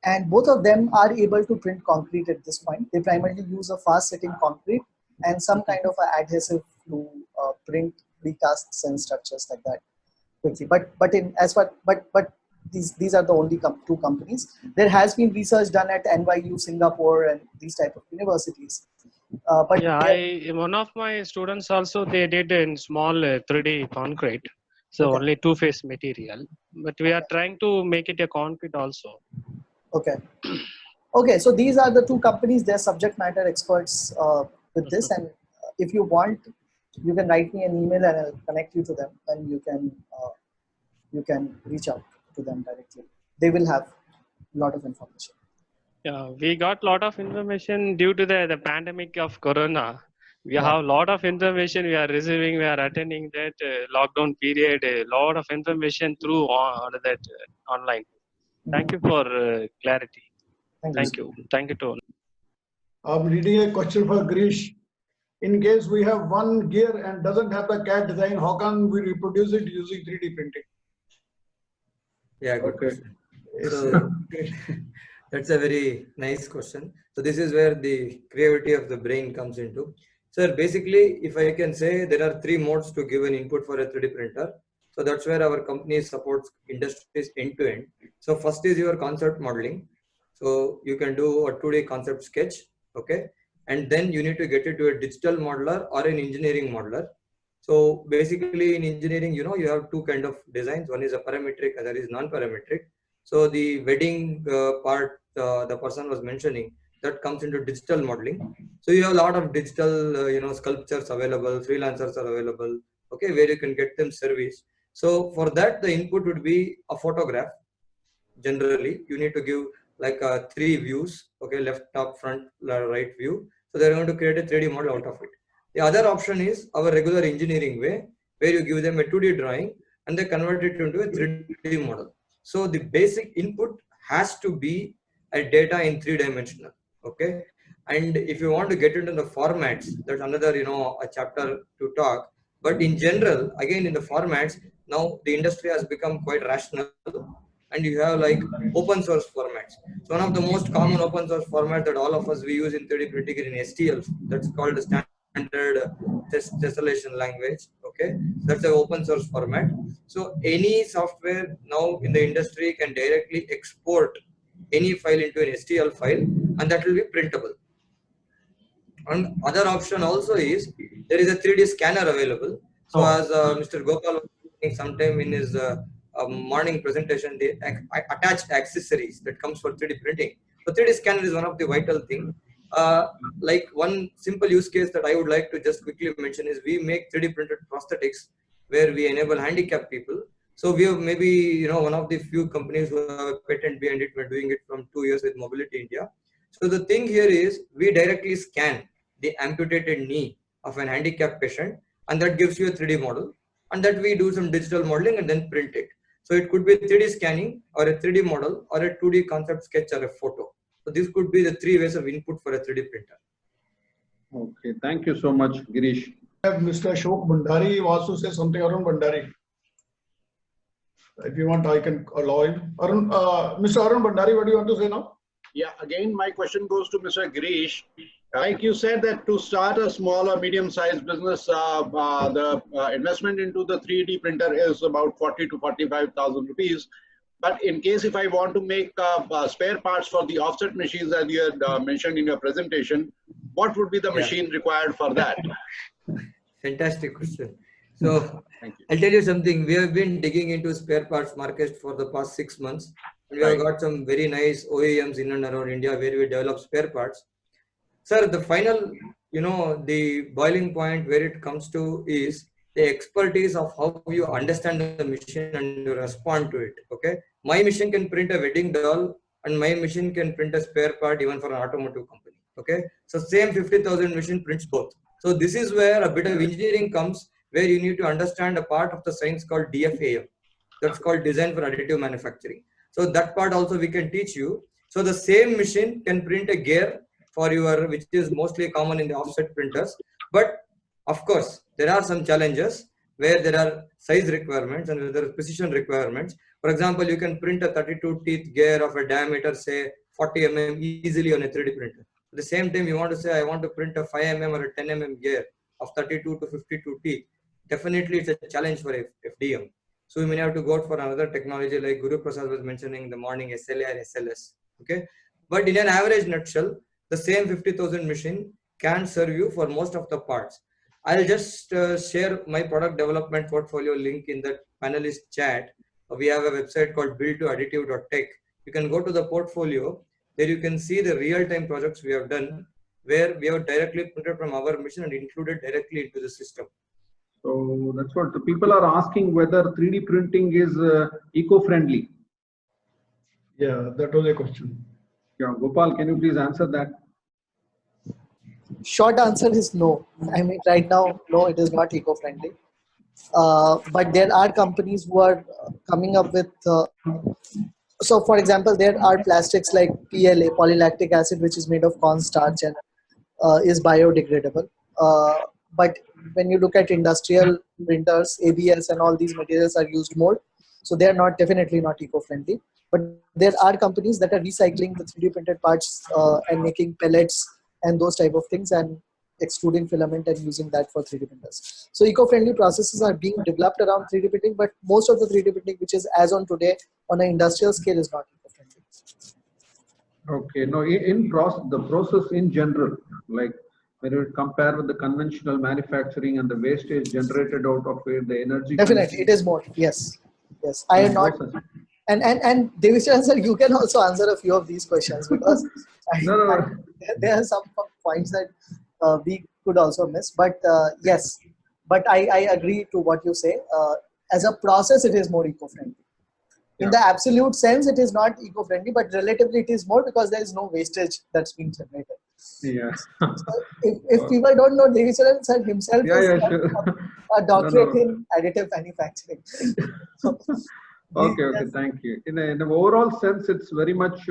And both of them are able to print concrete at this point. They primarily use a fast-setting concrete and some kind of a adhesive to print precasts and structures like that quickly. But these are the only two companies. There has been research done at NYU, Singapore, and these type of universities. But Yeah, one of my students also, they did in small 3D concrete. So Okay. only two-phase material, but we are trying to make it a concrete also. Okay. Okay, so these are the two companies. They're subject matter experts with this, and if you want, you can write me an email and I'll connect you to them, and you can reach out to them directly. They will have a lot of information. Yeah, we got lot of information due to the pandemic of Corona. We Yeah. have lot of information we are receiving. We are attending that lockdown period. A lot of information through that online. Thank you for clarity. Thank you. Thank you to all. I'm reading a question for Girish. In case we have one gear and doesn't have the CAD design, how can we reproduce it using 3D printing? Yeah, good Okay. question. Yes. So that's a very nice question. So this is where the creativity of the brain comes into. So basically, if I can say, there are three modes to give an input for a 3D printer. So that's where our company supports industries end to end. So first is your concept modeling. So you can do a 2D concept sketch, okay? And then you need to get it to a digital modeler or an engineering modeler. So basically in engineering, you know, you have two kind of designs. One is a parametric, other is non-parametric. So the wedding part the person was mentioning, that comes into digital modeling. So you have a lot of digital, you know, sculptures available, freelancers are available, okay, where you can get them service. So for that, the input would be a photograph. Generally, you need to give like 3 views, okay, left, top, front, right view. So they're going to create a 3D model out of it. The other option is our regular engineering way, where you give them a 2D drawing and they convert it into a 3D model. So the basic input has to be a data in 3-dimensional, okay? And if you want to get into the formats, that's another, you know, a chapter to talk. But in general, again, in the formats, now the industry has become quite rational, and you have like open source formats. So one of the most common open source format that all of us we use in 3D printing is in STL. That's called the standard tessellation language. Okay, that's an open source format. So any software now in the industry can directly export any file into an STL file, and that will be printable. And other option also is there is a 3D scanner available. So as Mr. Gopal was saying sometime in his morning presentation, the attached accessories that comes for 3D printing. So 3D scanner is one of the vital thing. Like one simple use case that I would like to just quickly mention is we make 3D printed prosthetics where we enable handicapped people. So we have maybe, you know, one of the few companies who have a patent behind it. We're doing it from 2 years with Mobility India. So the thing here is we directly scan the amputated knee of an handicapped patient, and that gives you a 3D model, and that we do some digital modeling and then print it. So it could be 3D scanning or a 3D model or a 2D concept sketch or a photo. So this could be the 3 ways of input for a 3D printer. Okay, thank you so much, Girish. Mr. Ashok Bhandari wants to say something. Arun Bhandari. If you want, I can allow him. Mr. Arun Bhandari, what do you want to say now? Yeah, again, my question goes to Mr. Girish. Like you said that to start a small or medium-sized business, the investment into the 3D printer is about 40 to 45,000 rupees. But in case if I want to make spare parts for the offset machines that you had mentioned in your presentation, what would be the machine required for that? Fantastic question. So I'll tell you something. We have been digging into spare parts market for the past 6 months. We have got some very nice OEMs in and around India where we develop spare parts. Sir, the final, you know, the boiling point where it comes to is the expertise of how you understand the machine and you respond to it. Okay, my machine can print a wedding doll, and my machine can print a spare part even for an automotive company. Okay, so same 50,000 machine prints both. So this is where a bit of engineering comes, where you need to understand a part of the science called DFAM. That's called design for additive manufacturing. So that part also we can teach you. So the same machine can print a gear for your, which is mostly common in the offset printers, but Of course, there are some challenges where there are size requirements and there are precision requirements. For example, you can print a 32 teeth gear of a diameter, say 40 mm easily on a 3D printer. At the same time, you want to say, I want to print a 5 mm or a 10 mm gear of 32 to 52 teeth. Definitely, it's a challenge for FDM. So we may have to go for another technology like Guru Prasad was mentioning in the morning, SLA or SLS. Okay, but in an average nutshell, the same 50,000 machine can serve you for most of the parts. I'll just share my product development portfolio link in the panelist chat. We have a website called build2additive.tech. You can go to the portfolio. There you can see the real-time projects we have done where we have directly printed from our machine and included directly into the system. So that's what the people are asking, whether 3D printing is eco-friendly. Yeah, that was a question. Yeah, Gopal, can you please answer that? Short answer is no. I mean, right now, no, it is not eco-friendly. But there are companies who are coming up with. So, for example, there are plastics like PLA, polylactic acid, which is made of cornstarch and is biodegradable. But when you look at industrial printers, ABS, and all these materials are used more, so they are not definitely not eco-friendly. But there are companies that are recycling the 3D printed parts and making pellets and those type of things and extruding filament and using that for 3D printers. So eco-friendly processes are being developed around 3D printing, but most of the 3D printing which is as on today on an industrial scale is not eco-friendly. Okay, no, the process in general, like when you compare with the conventional manufacturing and the wastage generated out of it, the energy. Definitely, it is more. Yes, yes. I am not. And Devicharan sir, you can also answer a few of these questions because there are some points that we could also miss. But yes, but I agree to what you say. As a process, it is more eco-friendly. In the absolute sense, it is not eco-friendly, but relatively it is more because there is no wastage that's being generated. Yeah. So if people don't know, Devicharan sir himself is a doctorate in additive manufacturing. Okay, thank you. In an overall sense, it's very much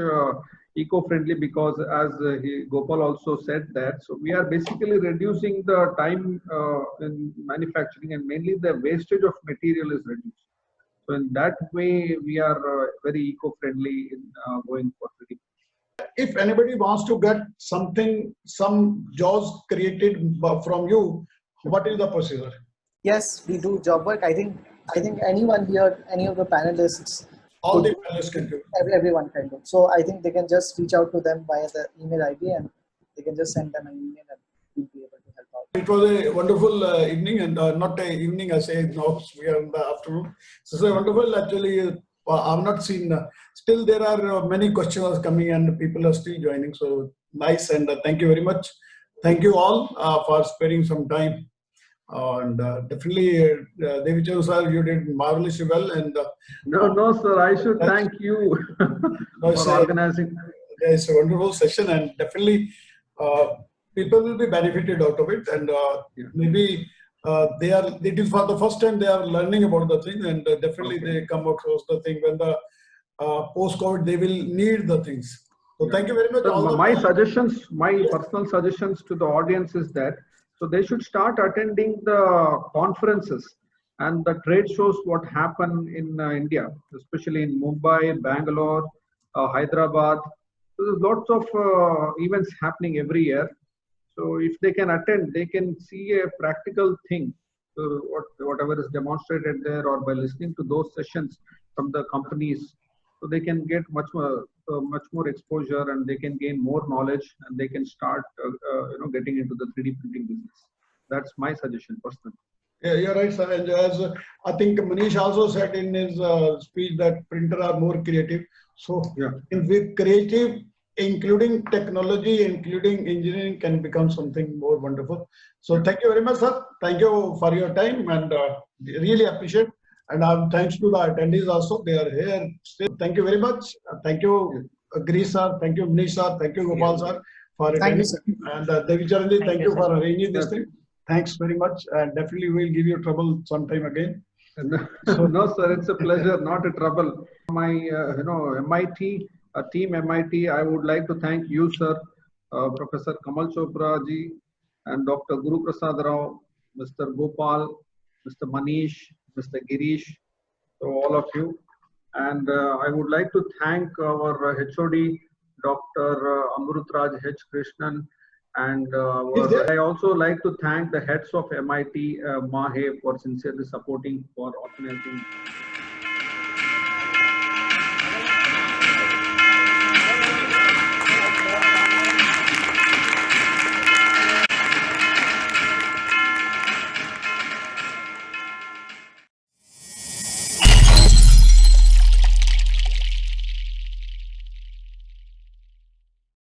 eco-friendly because as Gopal also said that, so we are basically reducing the time in manufacturing and mainly the wastage of material is reduced. So in that way, we are very eco-friendly in going for 3D. If anybody wants to get something, some jobs created from you, what is the procedure? Yes, we do job work. I think anyone here, any of the panelists, all the panelists can do. Everyone can do. So I think they can just reach out to them via the email ID and they can just send them an email and we'll be able to help out. It was a wonderful evening, and not a evening, I say now we are in the afternoon. So it's a wonderful, actually, I've not seen, still there are many questions coming and people are still joining. So nice, and thank you very much. Thank you all for sparing some time. And definitely, Devicharan sir, you did marvelously well. And no, sir, I should thank you for organizing. It's a wonderful session, and definitely people will be benefited out of it. And maybe it is for the first time they are learning about the thing, and definitely they come across the thing when the post-COVID they will need the things. So thank you very much. So my suggestions, my personal suggestions to the audience is that. So they should start attending the conferences and the trade shows what happen in India, especially in Mumbai, Bangalore, Hyderabad. So there's lots of events happening every year. So if they can attend, they can see a practical thing, whatever is demonstrated there, or by listening to those sessions from the companies. So they can get much more exposure, and they can gain more knowledge, and they can start, getting into the 3D printing business. That's my suggestion, personally. Yeah, you're right, sir. And as I think Manish also said in his speech that printers are more creative. So, in creative, including technology, including engineering, can become something more wonderful. So, thank you very much, sir. Thank you for your time, and really appreciate. And thanks to the attendees also, they are here still. Thank you very much. Thank you, Girish sir. Thank you, Manish sir. Thank you, Gopal sir, for attending. And Devicharan ji, thank you for arranging this thing. Thanks very much. And definitely we'll give you trouble sometime again. No, sir, it's a pleasure, not a trouble. My, MIT, team MIT, I would like to thank you, sir, Professor Kamal Chopra ji, and Dr. Guru Prasad Rao, Mr. Gopal, Mr. Manish, Mr. Girish, so all of you. And I would like to thank our HOD, Dr. Amrutraj H. Krishnan, and I also like to thank the heads of MIT, Mahe, for sincerely supporting, for organizing